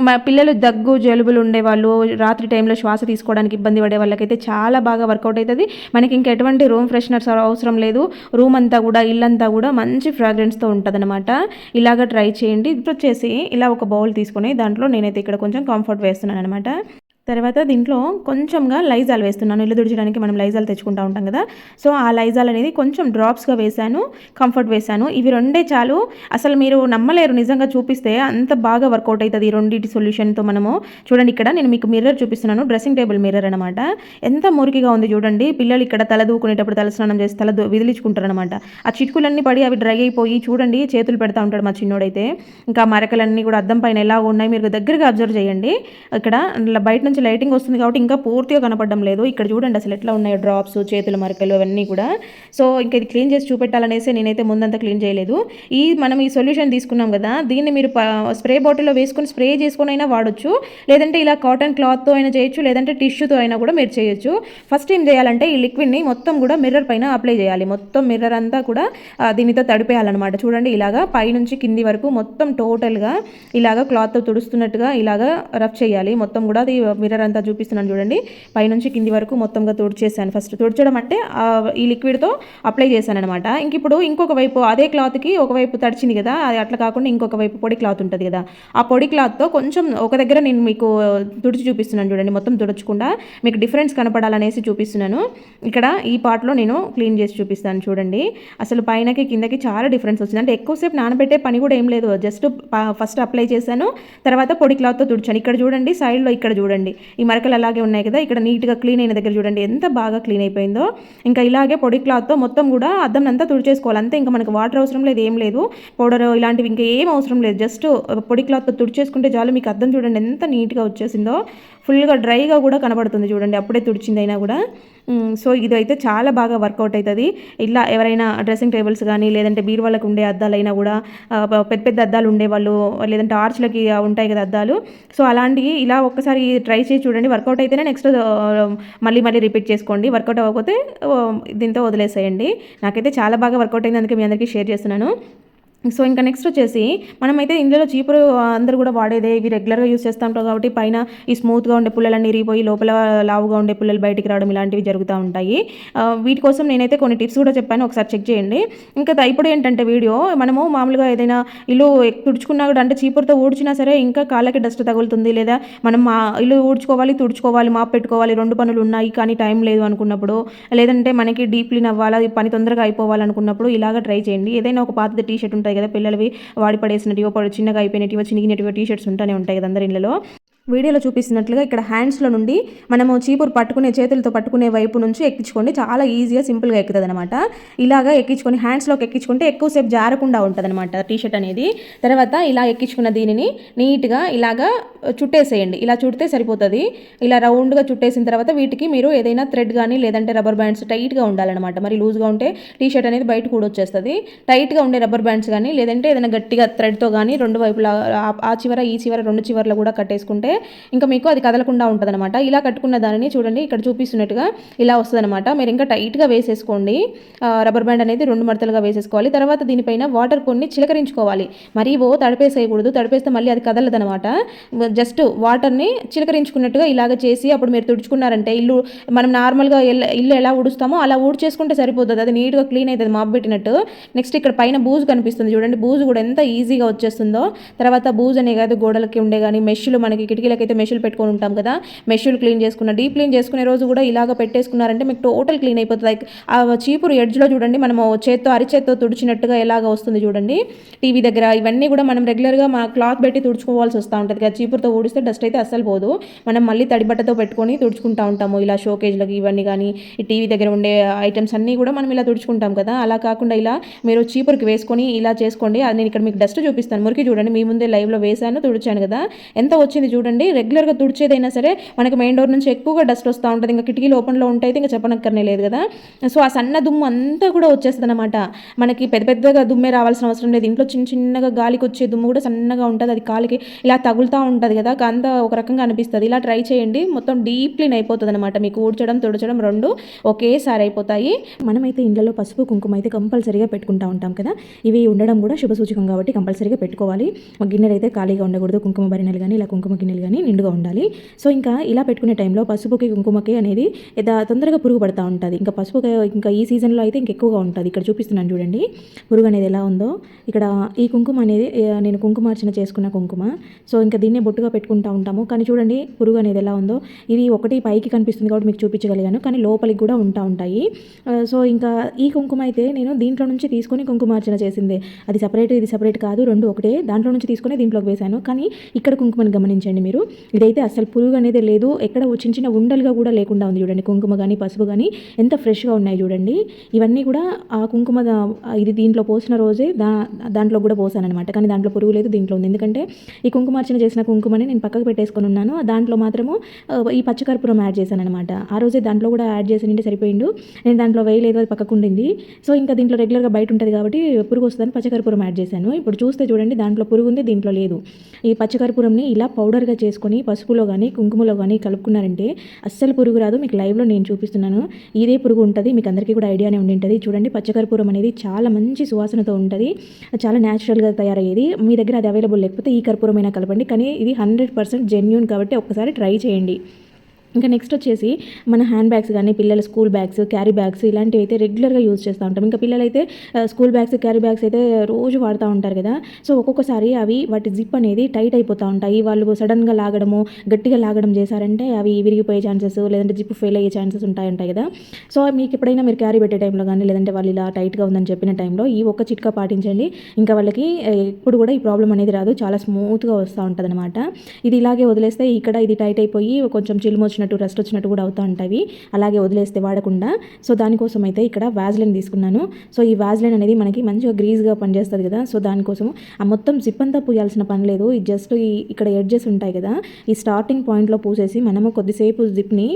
మా పిల్లలు దగ్గు జలుబులు ఉండేవాళ్ళు, రాత్రి టైంలో శ్వాస తీసుకోవడానికి ఇబ్బంది పడే వాళ్ళకైతే చాలా బాగా వర్కౌట్ అవుతుంది. మనకి ఇంకా ఎటువంటి రూమ్ ఫ్రెషనర్స్ అవసరం లేదు. రూమ్ అంతా కూడా ఇల్లంతా కూడా మంచి ఫ్రాగ్రెన్స్తో ఉంటుంది అనమాట. ఇలాగ ట్రై చేయండి. ఇప్పుడు వచ్చేసి ఇలా ఒక బౌల్ తీసుకొని దాంట్లో నేనైతే ఇక్కడ కొంచెం కంఫర్ట్ వేస్తున్నాను అనమాట. తర్వాత దీంట్లో కొంచెంగా లైజాల్ వేస్తున్నాను. ఇల్లు తుడచడానికి మనం లైజాల్ తెచ్చుకుంటూ ఉంటాం కదా, సో ఆ లైజాల్ అనేది కొంచెం డ్రాప్స్గా వేశాను, కంఫర్ట్ వేశాను. ఇవి రెండే చాలు. అసలు మీరు నమ్మలేరు, నిజంగా చూపిస్తే అంత బాగా వర్కౌట్ అవుతుంది ఈ రెండింటి సొల్యూషన్తో. మనము చూడండి ఇక్కడ నేను మీకు మిర్రర్ చూపిస్తున్నాను, డ్రెస్సింగ్ టేబుల్ మిర్రర్ అనమాట. ఎంత మురికిగా ఉంది చూడండి. పిల్లలు ఇక్కడ తల దూకునేటప్పుడు తలస్నానం చేసి విదిలించుకుంటారు అనమాట. ఆ చిటుకులన్నీ పడి అవి డ్రై అయిపోయి చూడండి చేతులు పెడతా ఉంటాడు మా చిన్నోడైతే. ఇంకా మరకలన్నీ కూడా అద్దం పైన ఎలా ఉన్నాయి మీరు దగ్గరగా అబ్జర్వ్ చేయండి. ఇక్కడ బయట నుంచి లైటింగ్ వస్తుంది కాబట్టి ఇంకా పూర్తిగా కనపడడం లేదు. ఇక్కడ చూడండి అసలు ఎట్లా ఉన్నాయో డ్రాప్స్, చేతుల మరకలు అవన్నీ కూడా. సో ఇంకా ఇది క్లీన్ చేసి చూపెట్టాలనేసి నేనైతే ముందంతా క్లీన్ చేయలేదు. మనం ఈ సొల్యూషన్ తీసుకున్నాం కదా, దీన్ని మీరు స్ప్రే బాటిల్లో వేసుకొని స్ప్రే చేసుకొని అయినా వాడచ్చు, లేదంటే ఇలా కాటన్ క్లాత్తో అయినా చేయొచ్చు, లేదంటే టిష్యూతో అయినా కూడా మీరు చేయొచ్చు. ఫస్ట్ ఏం చేయాలంటే ఈ లిక్విడ్ని మొత్తం కూడా మిర్రర్ పైన అప్లై చేయాలి. మొత్తం మిర్రర్ అంతా కూడా దీనితో తడిపేయాలన్నమాట. చూడండి ఇలాగా పైనుంచి కింది వరకు మొత్తం టోటల్గా ఇలాగా క్లాత్తో తుడుస్తున్నట్టుగా ఇలాగా రఫ్ చేయాలి. మొత్తం కూడా అది మిర్రర్ అంతా చూపిస్తున్నాను చూడండి. పైనుంచి కింది వరకు మొత్తంగా తుడిచేసాను. ఫస్ట్ తుడచడం అంటే ఈ లిక్విడ్తో అప్లై చేశాను అనమాట. ఇప్పుడు ఇంకొక వైపు అదే క్లాత్కి ఒకవైపు తడిచింది కదా, అది అట్లా కాకుండా ఇంకొక వైపు పొడి క్లాత్ ఉంటుంది కదా, ఆ పొడి క్లాత్తో కొంచెం ఒక దగ్గర నేను మీకు తుడిచి చూపిస్తున్నాను చూడండి. మొత్తం తుడచకుండా మీకు డిఫరెన్స్ కనపడాలనేసి చూపిస్తున్నాను. ఇక్కడ ఈ పార్ట్లో నేను క్లీన్ చేసి చూపిస్తాను చూడండి. అసలు పైనకి కిందకి చాలా డిఫరెన్స్ వచ్చింది. అంటే ఎక్కువసేపు నానబెట్టే పని కూడా ఏం లేదు, జస్ట్ ఫస్ట్ అప్లై చేశాను, తర్వాత పొడి క్లాత్తో తుడిచాను. ఇక్కడ చూడండి సైడ్లో ఇక్కడ చూడండి ఈ మరకలు అలాగే ఉన్నాయి కదా, ఇక్కడ నీట్గా క్లీన్ అయిన దగ్గర చూడండి ఎంత బాగా క్లీన్ అయిపోయిందో. ఇంకా ఇలాగే పొడి క్లాత్తో మొత్తం కూడా అద్దం అంతా తుడిచేసుకోవాలి అంతే. ఇంకా మనకు వాటర్ అవసరం లేదు, ఏం లేదు, పౌడర్ ఇలాంటివి ఇంకా ఏం అవసరం లేదు. జస్ట్ పొడి క్లాత్తో తుడిచేసుకుంటే చాలు. మీకు అద్దం చూడండి ఎంత నీట్గా వచ్చేసిందో, ఫుల్గా డ్రైగా కూడా కనబడుతుంది చూడండి అప్పుడే తుడిచిందైనా కూడా. సో ఇది అయితే చాలా బాగా వర్కౌట్ అవుతుంది. ఇలా ఎవరైనా డ్రెస్సింగ్ టేబుల్స్ కానీ లేదంటే బీరువాళ్ళకు ఉండే అద్దాలైనా కూడా పెద్ద పెద్ద అద్దాలు ఉండేవాళ్ళు, లేదంటే ఆర్చ్లకి ఉంటాయి కదా అద్దాలు, సో అలాంటివి ఇలా ఒక్కసారి ట్రై చేసి చూడండి. వర్కౌట్ అయితేనే నెక్స్ట్ మళ్ళీ రిపీట్ చేసుకోండి. వర్కౌట్ అవ్వకపోతే దీంతో వదిలేసేయండి. నాకైతే చాలా బాగా వర్కౌట్ అయింది, అందుకే మీ అందరికీ షేర్ చేస్తున్నాను. సో ఇంకా నెక్స్ట్ వచ్చేసి మనమైతే ఇందులో చీపురు అందరూ కూడా వాడేదే, ఇవి రెగ్యులర్గా యూస్ చేస్తూ ఉంటాం కాబట్టి పైన ఈ స్మూత్గా ఉండే పుల్లలన్నీ ఇరిగిపోయి లోపల లావుగా ఉండే పుల్లలు బయటికి రావడం ఇలాంటివి జరుగుతూ ఉంటాయి. వీటి కోసం నేనైతే కొన్ని టిప్స్ కూడా చెప్పాను, ఒకసారి చెక్ చేయండి. ఇంకా ఇప్పుడు ఏంటంటే వీడియో మనము మామూలుగా ఏదైనా ఇల్లు తుడుచుకున్నా కూడా అంటే చీపురుతో ఊడ్చినా సరే ఇంకా కాళ్ళకి డస్ట్ తగులుతుంది, లేదా మనం ఇల్లు ఊడ్చుకోవాలి తుడుచుకోవాలి మాప్ పెట్టుకోవాలి, 2 పనులు ఉన్నాయి కానీ టైం లేదు అనుకున్నప్పుడు, లేదంటే మనకి డీప్ క్లీన్ అవ్వాలి పని తొందరగా అయిపోవాలనుకున్నప్పుడు ఇలాగ ట్రై చేయండి. ఏదైనా ఒక పాత టీ షర్ట్ ఉంటుంది కదా, పిల్లలవి వాడి పడేసినటివో చిన్నగా అయిపోయినటివో చినిగినటివో టీ షర్ట్స్ ఉంటూనే ఉంటాయి కదా అందరి ఇళ్ళలో. వీడియోలో చూపిస్తున్నట్లుగా ఇక్కడ హ్యాండ్స్లో నుండి మనము చీపురు పట్టుకునే చేతులతో పట్టుకునే వైపు నుంచి ఎక్కించుకోండి. చాలా ఈజీగా సింపుల్గా ఎక్కుతుంది అనమాట. ఇలాగా ఎక్కించుకొని హ్యాండ్స్లోకి ఎక్కించుకుంటే ఎక్కువసేపు జారకుండా ఉంటుంది అనమాట టీషర్ట్ అనేది. తర్వాత ఇలా ఎక్కించుకున్న దీనిని నీట్గా ఇలాగా చుట్టేసేయండి. ఇలా చుడితే సరిపోతుంది. ఇలా రౌండ్గా చుట్టేసిన తర్వాత వీటికి మీరు ఏదైనా థ్రెడ్ కానీ లేదంటే రబ్బర్ బ్యాండ్స్ టైట్గా ఉండాలన్నమాట. మరి లూజ్గా ఉంటే టీషర్ట్ అనేది బయట కూడా వచ్చేస్తుంది. టైట్గా ఉండే రబ్బర్ బ్యాండ్స్ కానీ లేదంటే ఏదైనా గట్టిగా థ్రెడ్తో కానీ 2 వైపులా ఆ చివర ఈ చివర 2 చివర్లు కూడా కట్టేసుకుంటే ఇంకా మీకు అది కదలకుండా ఉంటుంది అనమాట. ఇలా కట్టుకున్న దానిని చూడండి ఇక్కడ చూపిస్తున్నట్టుగా ఇలా వస్తుంది అనమాట. మీరు ఇంకా టైట్గా వేసేసుకోండి. రబ్బర్ బ్యాండ్ అనేది 2 మడతలుగా వేసేసుకోవాలి. తర్వాత దీనిపైన వాటర్ కొన్ని చిలకరించుకోవాలి. మరి తడిపేసేయకూడదు, తడిపేస్తే మళ్ళీ అది కదలదు అనమాట. జస్ట్ వాటర్ని చిలకరించుకున్నట్టుగా ఇలాగ చేసి అప్పుడు మీరు తుడుచుకున్నారంటే ఇల్లు మనం నార్మల్గా ఇల్లు ఎలా ఊడుస్తామో అలా ఊడ్చేసుకుంటే సరిపోతుంది. అది నీట్గా క్లీన్ అవుతుంది మాప్ పెట్టినట్టు. నెక్స్ట్ ఇక్కడ పైన బూజు కనిపిస్తుంది చూడండి, బూజు కూడా ఎంత ఈజీగా వచ్చేస్తుందో. తర్వాత బూజు అనే కాదు, గోడలకి ఉండే కానీ మెష్లు, మనకి కిటికీలకైతే మెష్లు పెట్టుకొని ఉంటాం కదా, మెష్లు క్లీన్ చేసుకున్న, డీప్ క్లీన్ చేసుకునే రోజు కూడా ఇలాగ పెట్టేసుకున్నారంటే మీకు టోటల్ క్లీన్ అయిపోతుంది. లైక్ ఆ చీపురు ఎడ్జ్లో చూడండి మనము అరిచేత్తో తుడిచినట్టుగా ఎలాగ వస్తుంది చూడండి టీవీ దగ్గర. ఇవన్నీ కూడా మనం రెగ్యులర్గా మన క్లాత్ పెట్టి తుడుచుకోవాల్సి వస్తూ ఉంటుంది కదా, చీపురుతో ఊడిస్తే డస్ట్ అయితే అస్సలు పోదు. మనం మళ్ళీ తడి బట్టతో పెట్టుకొని తుడుచుకుంటూ ఉంటాము ఇలా షోకేజ్లకి ఇవన్నీ కానీ, ఈ టీవీ దగ్గర ఉండే ఐటమ్స్ అన్నీ కూడా మనం ఇలా తుడుచుకుంటాం కదా. అలా కాకుండా ఇలా మీరు చీపురుకి వేసుకొని ఇలా చేసుకోండి. అది నేను ఇక్కడ మీకు డస్ట్ చూపిస్తాను, మురికి చూడండి, మీ ముందే లైవ్లో వేసాను, తుడిచాను కదా, ఎంత వచ్చింది చూడండి. రెగ్యులర్గా తుడిచేదైనా సరే మనకి మెయిన్ డోర్ నుంచి ఎక్కువగా డస్ట్ వస్తూ ఉంటుంది, ఇంకా కిటికీలు ఓపెన్లో ఉంటాయి ఇంకా చెప్పనక్కర్నే లేదు కదా. సో ఆ సన్న దుమ్ము అంతా కూడా వచ్చేస్తుంది అనమాట. మనకి పెద్దగా దుమ్మే రావాల్సిన అవసరం లేదు. ఇంట్లో చిన్నగా గాలికి వచ్చే దుమ్ము కూడా సన్నగా ఉంటుంది, అది కాలికి ఇలా తగులుతూ ఉంటుంది కదా, అంతా ఒక రకంగా అనిపిస్తుంది. ఇలా ట్రై చేయండి, మొత్తం డీప్ క్లీన్ అయిపోతుంది అనమాట. మీకు ఊడ్చడం తుడచడం రెండు ఒకేసారి అయిపోతాయి. మనమైతే ఇంట్లో పసుపు కుంకుమ అయితే కంపల్సరీగా పెట్టుకుంటూ ఉంటాం కదా, ఇవి ఉండడం కూడా శుభసూచకం కాబట్టి కంపల్సరీగా పెట్టుకోవాలి. గిన్నెలు అయితే ఖాళీగా ఉండకూడదు, కుంకుమ భరిణెలు కానీ ఇలా కుంకుమ గిన్నెలు కానీ నిండుగా ఉండాలి. సో ఇంకా ఇలా పెట్టుకునే టైంలో పసుపుకి కుంకుమకి అనేది తొందరగా పురుగు పడుతూ ఉంటుంది. ఇంకా పసుపు ఇంకా ఈ సీజన్లో అయితే ఇంకెక్కువగా ఉంటుంది. ఇక్కడ చూపిస్తున్నాను చూడండి పురుగు అనేది ఎలా ఉందో. ఇక్కడ ఈ కుంకుమ అనేది నేను కుంకుమార్చన చేసుకున్న కుంకుమ. సో ఇంకా దీన్నే బొట్టుగా పెట్టుకుంటూ ఉంటాము. కానీ చూడండి పురుగు అనేది ఎలా ఉందో. ఇది ఒకటి పైకి కనిపిస్తుంది కాబట్టి మీకు చూపించగలిగాను, కానీ లోపలికి కూడా ఉంటాయి. సో ఇంకా ఈ కుంకుమ అయితే నేను దీంట్లో నుంచి తీసుకొని కుంకుమార్చన చేసిందే, అది సపరేట్ ఇది సపరేట్ కాదు, రెండు ఒకటే. దాంట్లో నుంచి తీసుకొని దీంట్లోకి వేశాను. కానీ ఇక్కడ కుంకుమని గమనించండి మీరు, ఇదైతే అసలు పురుగు అనేది లేదు, ఎక్కడ చిన్న ఉండలుగా కూడా లేకుండా ఉంది చూడండి. కుంకుమ కానీ పసుపు కానీ ఎంత ఫ్రెష్గా ఉన్నాయి చూడండి. ఇవన్నీ కూడా ఆ కుంకుమ ఇది దీంట్లో పోసిన రోజే దాంట్లో కూడా పోసాను అనమాట. కానీ దాంట్లో పురుగు లేదు, దీంట్లో ఉంది. ఎందుకంటే ఈ కుంకుమార్చన చేసిన కుంకుమని నేను పక్కకు పెట్టేసుకొని ఉన్నాను, దాంట్లో మాత్రము ఈ పచ్చకర్పూరం యాడ్ చేశాను అనమాట. ఆ రోజే దాంట్లో కూడా యాడ్ చేసి నింటే సరిపోయిండు, నేను దాంట్లో వేయలేదు, అది పక్కకు ఉండింది. సో ఇంకా దీంట్లో రెగ్యులర్గా బయట ఉంటుంది కాబట్టి పురుగు వస్తుందని పచ్చకర్పూరం యాడ్ చేశాను. ఇప్పుడు చూస్తే చూడండి దాంట్లో పురుగు ఉంది, దీంట్లో లేదు. ఈ పచ్చకర్పూరంని ఇలా పౌడర్గా చేసుకొని పసుపులో కానీ కుంకుమలో కానీ కలుపుకున్నారంటే అస్సలు పురుగు రాదు. మీకు లైవ్లో నేను చూపిస్తున్నాను, ఇదే పురుగు ఉంటుంది. మీకు అందరికీ కూడా ఐడియానే ఉండి ఉంటుంది. చూడండి పచ్చకర్పూరం అనేది చాలా మంచి సువాసనతో ఉంటుంది, చాలా న్యాచురల్గా తయారయ్యేది. మీ దగ్గర అది అవైలబుల్ లేకపోతే ఈ కర్పూరమైనా కలపండి, కానీ ఇది 100% జెన్యూన్ కాబట్టి ఒక్కసారి ట్రై చేయండి. ఇంకా నెక్స్ట్ వచ్చేసి మన హ్యాండ్ బ్యాగ్స్ కానీ, పిల్లల స్కూల్ బ్యాగ్స్, క్యారీ బ్యాగ్స్ ఇలాంటివి అయితే రెగ్యులర్గా యూజ్ చేస్తూ ఉంటాం. ఇంకా పిల్లలైతే స్కూల్ బ్యాగ్స్, క్యారీ బ్యాగ్స్ అయితే రోజు వాడుతూ ఉంటారు కదా. సో ఒక్కొక్కసారి అవి వాటి జిప్ అనేది టైట్ అయిపోతూ ఉంటాయి. వాళ్ళు సడన్గా లాగడము, గట్టిగా లాగడం చేశారంటే అవి విరిగిపోయే ఛాన్సెస్, లేదంటే జిప్ ఫెయిల్ అయ్యే ఛాన్సెస్ ఉంటాయి కదా. సో మీకు ఎప్పుడైనా మీరు క్యారీ పెట్టే టైంలో కానీ, లేదంటే వాళ్ళు ఇలా టైట్గా ఉందని చెప్పిన టైంలో ఈ ఒక్క చిట్కా పాటించండి. ఇంకా వాళ్ళకి ఎప్పుడు కూడా ఈ ప్రాబ్లం అనేది రాదు, చాలా స్మూత్గా వస్తూ ఉంటుంది అనమాట. ఇది ఇలాగే వదిలేస్తే ఇక్కడ ఇది టైట్ అయిపోయి కొంచెం చిలుము రస్ట్ వచ్చినట్టు కూడా అవుతూ ఉంటాయి, అలాగే వదిలేస్తే వాడకుండా. సో దానికోసం అయితే ఇక్కడ వ్యాజ్లైన్ తీసుకున్నాను. సో ఈ వ్యాజ్లైన్ అనేది మనకి మంచిగా గ్రీజ్గా పనిచేస్తుంది కదా. సో దానికోసం ఆ మొత్తం జిప్ అంతా పూయాల్సిన పని లేదు, ఈ జస్ట్ ఇక్కడ ఎడ్జెస్ ఉంటాయి కదా, ఈ స్టార్టింగ్ పాయింట్లో పూసేసి మనము కొద్దిసేపు జిప్ని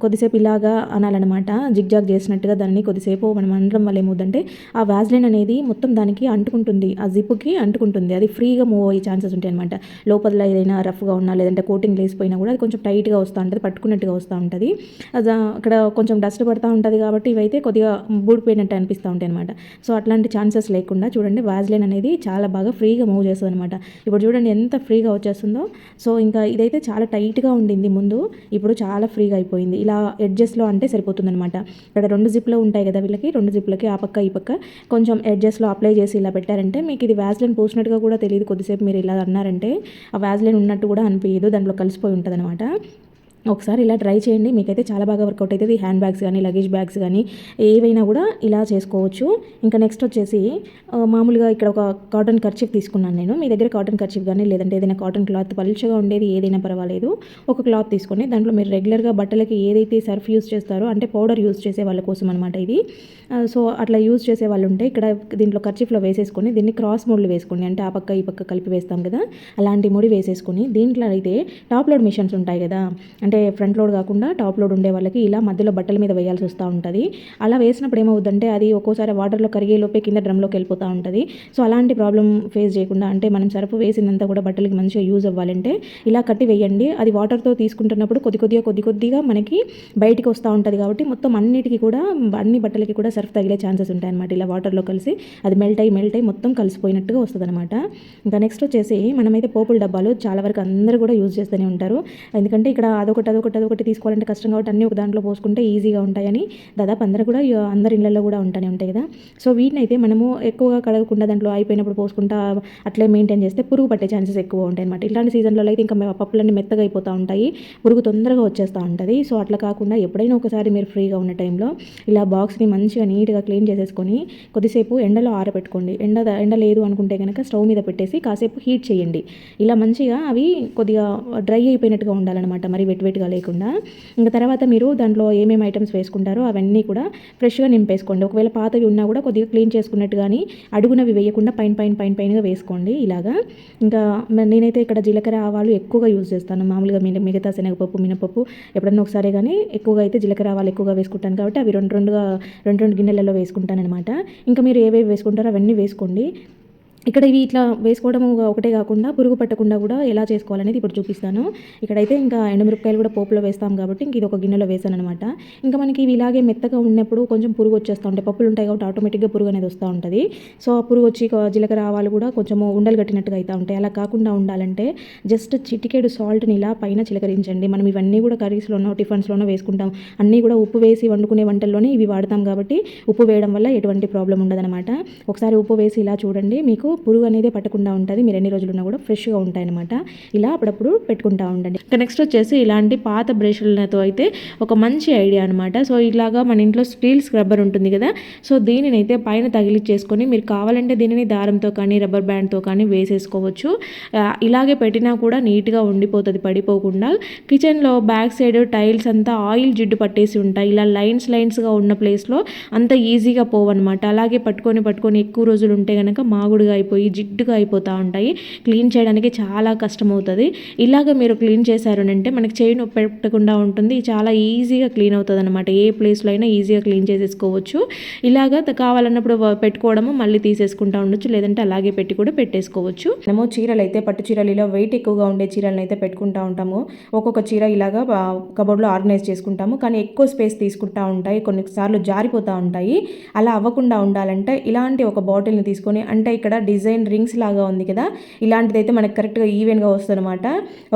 కొద్దిసేపు ఇలాగా అనాలన్నమాట, జిగ్జాగ్ చేసినట్టుగా దాన్ని కొద్దిసేపు మనం అనడం వల్ల ఏమవుతుందంటే ఆ వ్యాజ్లైన్ అనేది మొత్తం దానికి అంటుకుంటుంది, ఆ జిప్కి అంటుకుంటుంది, అది ఫ్రీగా మూవ్ అయ్యే ఛాన్సెస్ ఉంటాయి అనమాట. లోపల ఏదైనా రఫ్గా ఉన్నా లేదంటే కోటింగ్ లేసిపోయినా కూడా అది కొంచెం టైట్గా వస్తూ ఉంటుంది, పట్టుకున్నట్టుగా వస్తూ ఉంటుంది. అక్కడ కొంచెం డస్ట్ పడుతూ ఉంటుంది కాబట్టి ఇవైతే కొద్దిగా బూడిపోయినట్టు అనిపిస్తూ ఉంటాయి అనమాట. సో అట్లాంటి ఛాన్సెస్ లేకుండా చూడండి వ్యాజ్లైన్ అనేది చాలా బాగా ఫ్రీగా మూవ్ చేస్తుంది అనమాట. ఇప్పుడు చూడండి ఎంత ఫ్రీగా వచ్చేస్తుందో. సో ఇంకా ఇదైతే చాలా టైట్గా ఉండింది ముందు, ఇప్పుడు చాలా ఫ్రీగా అయిపోయింది. ఇలా ఎడ్జెస్లో అంటే సరిపోతుంది అనమాట. ఇక్కడ 2 జిప్లు ఉంటాయి కదా వీళ్ళకి, 2 జిప్లకి ఆ పక్క ఈ పక్క కొంచెం ఎడ్జెస్లో అప్లై చేసి ఇలా పెట్టారంటే మీకు ఇది వ్యాజ్లైన్ పూసినట్టుగా కూడా తెలియదు. కొద్దిసేపు మీరు ఇలా అన్నారంటే ఆ వ్యాజ్లైన్ ఉన్నట్టు కూడా అనిపించదు, దాంట్లో కలిసిపోయి ఉంటుంది అనమాట. ఒకసారి ఇలా ట్రై చేయండి, మీకైతే చాలా బాగా వర్కౌట్ అవుతుంది. హ్యాండ్ బ్యాగ్స్ కానీ, లగేజ్ బ్యాగ్స్ కానీ ఏవైనా కూడా ఇలా చేసుకోవచ్చు. ఇంకా నెక్స్ట్ వచ్చేసి మామూలుగా ఇక్కడ ఒక కాటన్ కర్చీఫ్ తీసుకున్నాను నేను. మీ దగ్గర కాటన్ కర్చీఫ్ కానీ లేదంటే ఏదైనా కాటన్ క్లాత్ పలుచగా ఉండేది ఏదైనా పర్వాలేదు, ఒక క్లాత్ తీసుకొని దాంట్లో మీరు రెగ్యులర్గా బట్టలకి ఏదైతే సర్ఫ్ యూస్ చేస్తారో, అంటే పౌడర్ యూస్ చేసే వాళ్ళ కోసం అనమాట ఇది. సో అట్లా యూజ్ చేసే వాళ్ళు ఉంటే ఇక్కడ దీంట్లో కర్చీఫ్లో వేసేసుకొని దీన్ని క్రాస్ మోడ్లు వేసుకోండి, అంటే ఆ పక్క ఈ పక్క కలిపి వేస్తాం కదా, అలాంటి ముడి వేసేసుకొని దీంట్లో అయితే టాప్ లోడ్ మిషన్స్ ఉంటాయి కదా, అంటే ఫ్రంట్ లోడ్ కాకుండా టాప్ లోడ్ ఉండే వాళ్ళకి ఇలా మధ్యలో బట్టల మీద వేయాల్సి వస్తూ ఉంటుంది. అలా వేసినప్పుడు ఏమవుతుందంటే అది ఒక్కోసారి వాటర్లో కరిగే లోపే కింద డ్రమ్లోకి వెళ్ళిపోతూ ఉంటుంది. సో అలాంటి ప్రాబ్లం ఫేస్ చేయకుండా, అంటే మనం సరుపు వేసిందంతా కూడా బట్టలకి మంచిగా యూజ్ అవ్వాలంటే ఇలా కట్టి వేయండి. అది వాటర్తో తీసుకుంటున్నప్పుడు కొద్దిగా మనకి బయటికి వస్తూ ఉంటుంది కాబట్టి మొత్తం అన్నిటికీ కూడా అన్ని బట్టలకి కూడా సర్ఫ్ తగిలే ఛాన్సెస్ ఉంటాయి అనమాట. ఇలా వాటర్లో కలిసి అది మెల్ట్ అయ్యి మొత్తం కలిసిపోయినట్టుగా వస్తుంది అనమాట. ఇంకా నెక్స్ట్ వచ్చేసి మనమైతే పోపుల డబ్బాలు చాలా వరకు అందరూ కూడా యూజ్ చేస్తూనే ఉంటారు. ఎందుకంటే ఇక్కడ అదొకటి తీసుకోవాలంటే కష్టం కాబట్టి అన్నీ ఒక దాంట్లో పోసుకుంటే ఈజీగా ఉంటాయని దాదాపు అందరూ కూడా అందరి ఇళ్ళల్లో కూడా ఉంటూనే ఉంటాయి కదా. సో వీటిని అయితే మనము ఎక్కువగా కడగకుండా దాంట్లో అయిపోయినప్పుడు పోసుకుంటా అట్లే మెయింటైన్ చేస్తే పురుగు పట్టే ఛాన్సెస్ ఎక్కువ ఉంటాయి అనమాట. ఇలాంటి సీజన్లో అయితే ఇంకా పప్పులన్నీ మెత్తగా అయిపోతూ ఉంటాయి, పురుగు తొందరగా వచ్చేస్తూ ఉంటుంది. సో అట్లా కాకుండా ఎప్పుడైనా ఒకసారి మీరు ఫ్రీగా ఉన్న టైంలో ఇలా బాక్స్ని మంచిగా నీట్గా క్లీన్ చేసేసుకొని కొద్దిసేపు ఎండలో ఆరబెట్టుకోండి. ఎండ లేదు అనుకుంటే కనుక స్టవ్ మీద పెట్టేసి కాసేపు హీట్ చేయండి. ఇలా మంచిగా అవి కొద్దిగా డ్రై అయిపోయినట్టుగా ఉండాలన్నమాట, మరి వెట్గా లేకుండా. ఇంకా తర్వాత మీరు దాంట్లో ఏమేమి ఐటమ్స్ వేసుకుంటారో అవన్నీ కూడా ఫ్రెష్గా నింపేసుకోండి. ఒకవేళ పాతవి ఉన్నా కూడా కొద్దిగా క్లీన్ చేసుకున్నట్టు కానీ అడుగునవి వేయకుండా పైనగా వేసుకోండి ఇలాగా. ఇంకా నేనైతే ఇక్కడ జీలకర్ర ఆవాలు ఎక్కువగా యూజ్ చేస్తాను. మామూలుగా మిగతా శనగపప్పు మినపప్పు ఎప్పుడన్నా ఒకసారి కానీ ఎక్కువగా అయితే జీలకర్ర ఆవాలు ఎక్కువగా వేసుకుంటాను కాబట్టి అవి రెండు గిన్నెలలో వేసుకుంటాను అనమాట. ఇంకా మీరు ఏవేవి వేసుకుంటారో అవన్నీ వేసుకోండి. ఇక్కడ ఇవి ఇట్లా వేసుకోవడం ఒకటే కాకుండా పురుగు పట్టకుండా కూడా ఎలా చేసుకోవాలనేది ఇప్పుడు చూపిస్తాను. ఇక్కడైతే ఇంకా ఎండుమిరపకాయలు కూడా పోపులో వేస్తాం కాబట్టి ఇంక ఇది ఒక గిన్నెలో వేసాను అనమాట. ఇంకా మనకి ఇవి ఇలాగే మెత్తగా ఉన్నప్పుడు కొంచెం పురుగు వచ్చేస్తూ ఉంటాయి, పప్పులు ఉంటాయి కాబట్టి ఆటోమేటిక్గా పురుగు అనేది వస్తూ ఉంటుంది. సో పురుగు వచ్చి జీలకర్ర ఆవాలు కూడా కొంచెము ఉండలు కట్టినట్టుగా అవుతూ ఉంటాయి. అలా కాకుండా ఉండాలంటే జస్ట్ చిటికెడు సాల్ట్ని ఇలా పైన చిలకరించండి. మనం ఇవన్నీ కూడా కర్రీస్లోనో టిఫిన్స్లోనో వేసుకుంటాం, అన్నీ కూడా ఉప్పు వేసి వండుకునే వంటల్లోనే ఇవి వాడతాం కాబట్టి ఉప్పు వేయడం వల్ల ఎటువంటి ప్రాబ్లం ఉండదన్నమాట. ఒకసారి ఉప్పు వేసి ఇలా చూడండి, మీకు పురుగు అనేది పట్టకుండా ఉంటుంది. మీరు ఎన్ని రోజులున్నా కూడా ఫ్రెష్గా ఉంటాయన్నమాట. ఇలా అప్పుడప్పుడు పెట్టుకుంటూ ఉండండి. ఇంకా నెక్స్ట్ వచ్చేసి ఇలాంటి పాత బ్రష్లతో అయితే ఒక మంచి ఐడియా అనమాట. సో ఇలాగా మన ఇంట్లో స్టీల్ స్క్రబ్బర్ ఉంటుంది కదా, సో దీనిని అయితే పైన తగిలిచ్చేసుకొని మీరు కావాలంటే దీనిని దారంతో కానీ రబ్బర్ బ్యాండ్తో కానీ వేసేసుకోవచ్చు. ఇలాగే పెట్టినా కూడా నీట్గా ఉండిపోతుంది పడిపోకుండా. కిచెన్లో బ్యాక్ సైడ్ టైల్స్ అంతా ఆయిల్ జిడ్డు పట్టేసి ఉంటాయి. ఇలా లైన్స్గా ఉన్న ప్లేస్లో అంత ఈజీగా పోవన్నమాట. అలాగే పట్టుకొని ఎక్కువ రోజులు ఉంటే కనుక మాగుడుగా అయిపోయి జిడ్డుగా అయిపోతూ ఉంటాయి. క్లీన్ చేయడానికి చాలా కష్టమవుతుంది. ఇలాగ మీరు క్లీన్ చేశారు అంటే మనకి చేయి నొప్పి పెట్టకుండా ఉంటుంది. చాలా ఈజీగా క్లీన్ అవుతుంది అనమాట. ఏ ప్లేస్లో అయినా ఈజీగా క్లీన్ చేసేసుకోవచ్చు. ఇలాగ కావాలన్నప్పుడు పెట్టుకోవడము మళ్ళీ తీసేసుకుంటూ ఉండొచ్చు, లేదంటే అలాగే పెట్టి కూడా పెట్టేసుకోవచ్చు. మనము చీరలు అయితే పట్టు చీరలు ఇలా వెయిట్ ఎక్కువగా ఉండే చీరలను అయితే పెట్టుకుంటూ ఉంటాము. ఒక్కొక్క చీర ఇలాగా కబోర్డ్లో ఆర్గనైజ్ చేసుకుంటాము, కానీ ఎక్కువ స్పేస్ తీసుకుంటూ ఉంటాయి, కొన్నిసార్లు జారిపోతూ ఉంటాయి. అలా అవ్వకుండా ఉండాలంటే ఇలాంటి ఒక బాటిల్ని తీసుకొని, అంటే ఇక్కడ డిజైన్ రింగ్స్ లాగా ఉంది కదా, ఇలాంటిదైతే మనకి కరెక్ట్గా ఈవెన్గా వస్తుంది అనమాట.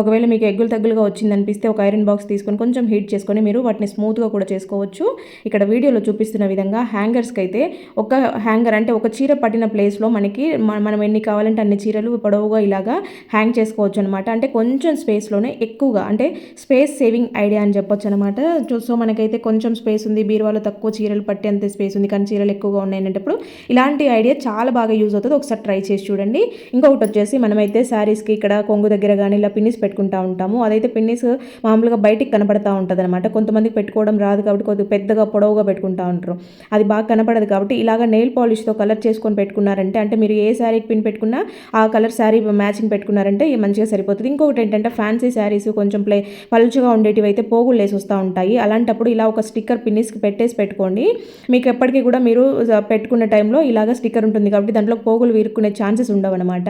ఒకవేళ మీకు ఎగ్గులు తగ్గులుగా వచ్చిందనిపిస్తే ఒక ఐరన్ బాక్స్ తీసుకొని కొంచెం హీట్ చేసుకొని మీరు వాటిని స్మూత్గా కూడా చేసుకోవచ్చు. ఇక్కడ వీడియోలో చూపిస్తున్న విధంగా హ్యాంగర్స్కి అయితే ఒక హ్యాంగర్, అంటే ఒక చీర పట్టిన ప్లేస్లో మనకి మనం ఎన్ని కావాలంటే అన్ని చీరలు పొడవుగా ఇలాగా హ్యాంగ్ చేసుకోవచ్చు అనమాట. అంటే కొంచెం స్పేస్లోనే ఎక్కువగా, అంటే స్పేస్ సేవింగ్ ఐడియా అని చెప్పొచ్చు అనమాట. సో మనకైతే కొంచెం స్పేస్ ఉంది, బీరువాలో తక్కువ చీరలు పట్టే అంతే స్పేస్ ఉంది, కానీ చీరలు ఎక్కువగా ఉన్నాయనేటప్పుడు ఇలాంటి ఐడియా చాలా బాగా యూజ్ అవుతుంది. ఒకసారి ట్రై చేసి చూడండి. ఇంకొకటి వచ్చేసి మనమైతే శారీస్కి ఇక్కడ కొంగు దగ్గర కానీ ఇలా పిన్నిస్ పెట్టుకుంటూ ఉంటాము. అదైతే పిన్నిస్ మామూలుగా బయటికి కనపడతా ఉంటుంది అనమాట. కొంతమందికి పెట్టుకోవడం రాదు కాబట్టి కొద్దిగా పెద్దగా పొడవుగా పెట్టుకుంటూ ఉంటారు, అది బాగా కనపడదు కాబట్టి ఇలాగ నెయిల్ పాలిష్తో కలర్ చేసుకొని పెట్టుకున్నారంటే, అంటే మీరు ఏ శారీకి పిన్ పెట్టుకున్నా ఆ కలర్ శారీ మ్యాచింగ్ పెట్టుకున్నారంటే మంచిగా సరిపోతుంది. ఇంకొకటి ఏంటంటే ఫ్యాన్సీ శారీస్ కొంచెం పలుచగా ఉండేటివి అయితే పోగులు లేసి వస్తూ ఉంటాయి. అలాంటప్పుడు ఇలా ఒక స్టిక్కర్ పిన్నిస్కి పెట్టేసి పెట్టుకోండి. మీకు ఎప్పటికీ కూడా మీరు పెట్టుకునే టైంలో ఇలాగ స్టిక్కర్ ఉంటుంది కాబట్టి దాంట్లో పోగులు వీరుకునే ఛాన్సెస్ ఉండవు అనమాట.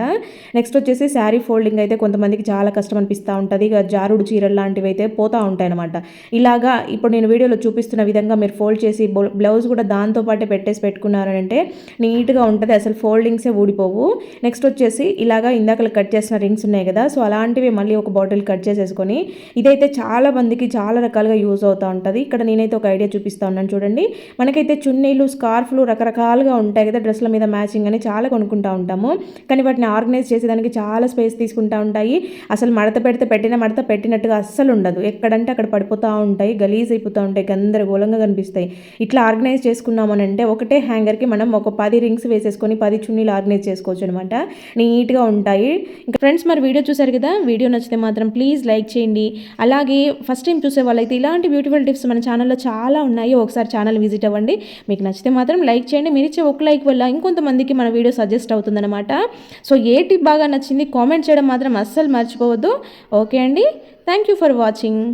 నెక్స్ట్ వచ్చేసి శారీ ఫోల్డింగ్ అయితే కొంతమందికి చాలా కష్టం అనిపిస్తూ ఉంటుంది. ఇక జారుడు చీరలు లాంటివి అయితే పోతూ ఉంటాయి అనమాట. ఇలాగా ఇప్పుడు నేను వీడియోలో చూపిస్తున్న విధంగా మీరు ఫోల్డ్ చేసి బ్లౌజ్ కూడా దాంతోపాటే పెట్టేసి పెట్టుకున్నారంటే నీట్గా ఉంటుంది, అసలు ఫోల్డింగ్సే ఊడిపోవు. నెక్స్ట్ వచ్చేసి ఇలాగా ఇందాక కట్ చేసిన రింగ్స్ ఉన్నాయి కదా, సో అలాంటివి మళ్ళీ ఒక బాటిల్ కట్ చేసేసుకొని, ఇదైతే చాలా మందికి చాలా రకాలుగా యూజ్ అవుతూ ఉంటుంది. ఇక్కడ నేనైతే ఒక ఐడియా చూపిస్తూ ఉన్నాను చూడండి. మనకైతే చున్నీలు స్కార్ఫ్లు రకరకాలుగా ఉంటాయి కదా, డ్రెస్ల మీద మ్యాచింగ్ అని చాలా కొనుక్కుంటూ ఉంటాము, కానీ వాటిని ఆర్గనైజ్ చేసేదానికి చాలా స్పేస్ తీసుకుంటూ ఉంటాయి. అసలు మడత పెడితే మడత పెట్టినట్టుగా అస్సలు ఉండదు, ఎక్కడంటే అక్కడ పడిపోతూ ఉంటాయి, గలీజ్ అయిపోతూ ఉంటాయి, గందరగోళంగా కనిపిస్తాయి. ఇట్లా ఆర్గనైజ్ చేసుకున్నామనంటే ఒకటే హ్యాంగర్కి మనం ఒక 10 రింగ్స్ వేసేసుకొని 10 చున్నీలు ఆర్గనైజ్ చేసుకోవచ్చు అనమాట. నీట్గా ఉంటాయి. ఇంకా ఫ్రెండ్స్, మరి వీడియో చూసారు కదా, వీడియో నచ్చితే మాత్రం ప్లీజ్ లైక్ చేయండి. అలాగే ఫస్ట్ టైం చూసే వాళ్ళైతే ఇలాంటి బ్యూటిఫుల్ టిప్స్ మన ఛానల్లో చాలా ఉన్నాయి, ఒకసారి ఛానల్ విజిట్ అవ్వండి. మీకు నచ్చితే మాత్రం లైక్ చేయండి. మీరు ఇచ్చే ఒక లైక్ వల్ల ఇంకొంతమందికి మన వీడియో సజెస్ట్ అవుతుందన్నమాట. సో ఏ టిప్ బాగా నచ్చింది కామెంట్ చేయడం మాత్రం అస్సలు మర్చిపోవద్దు. ఓకే అండి, థ్యాంక్ యూ ఫర్ వాచింగ్.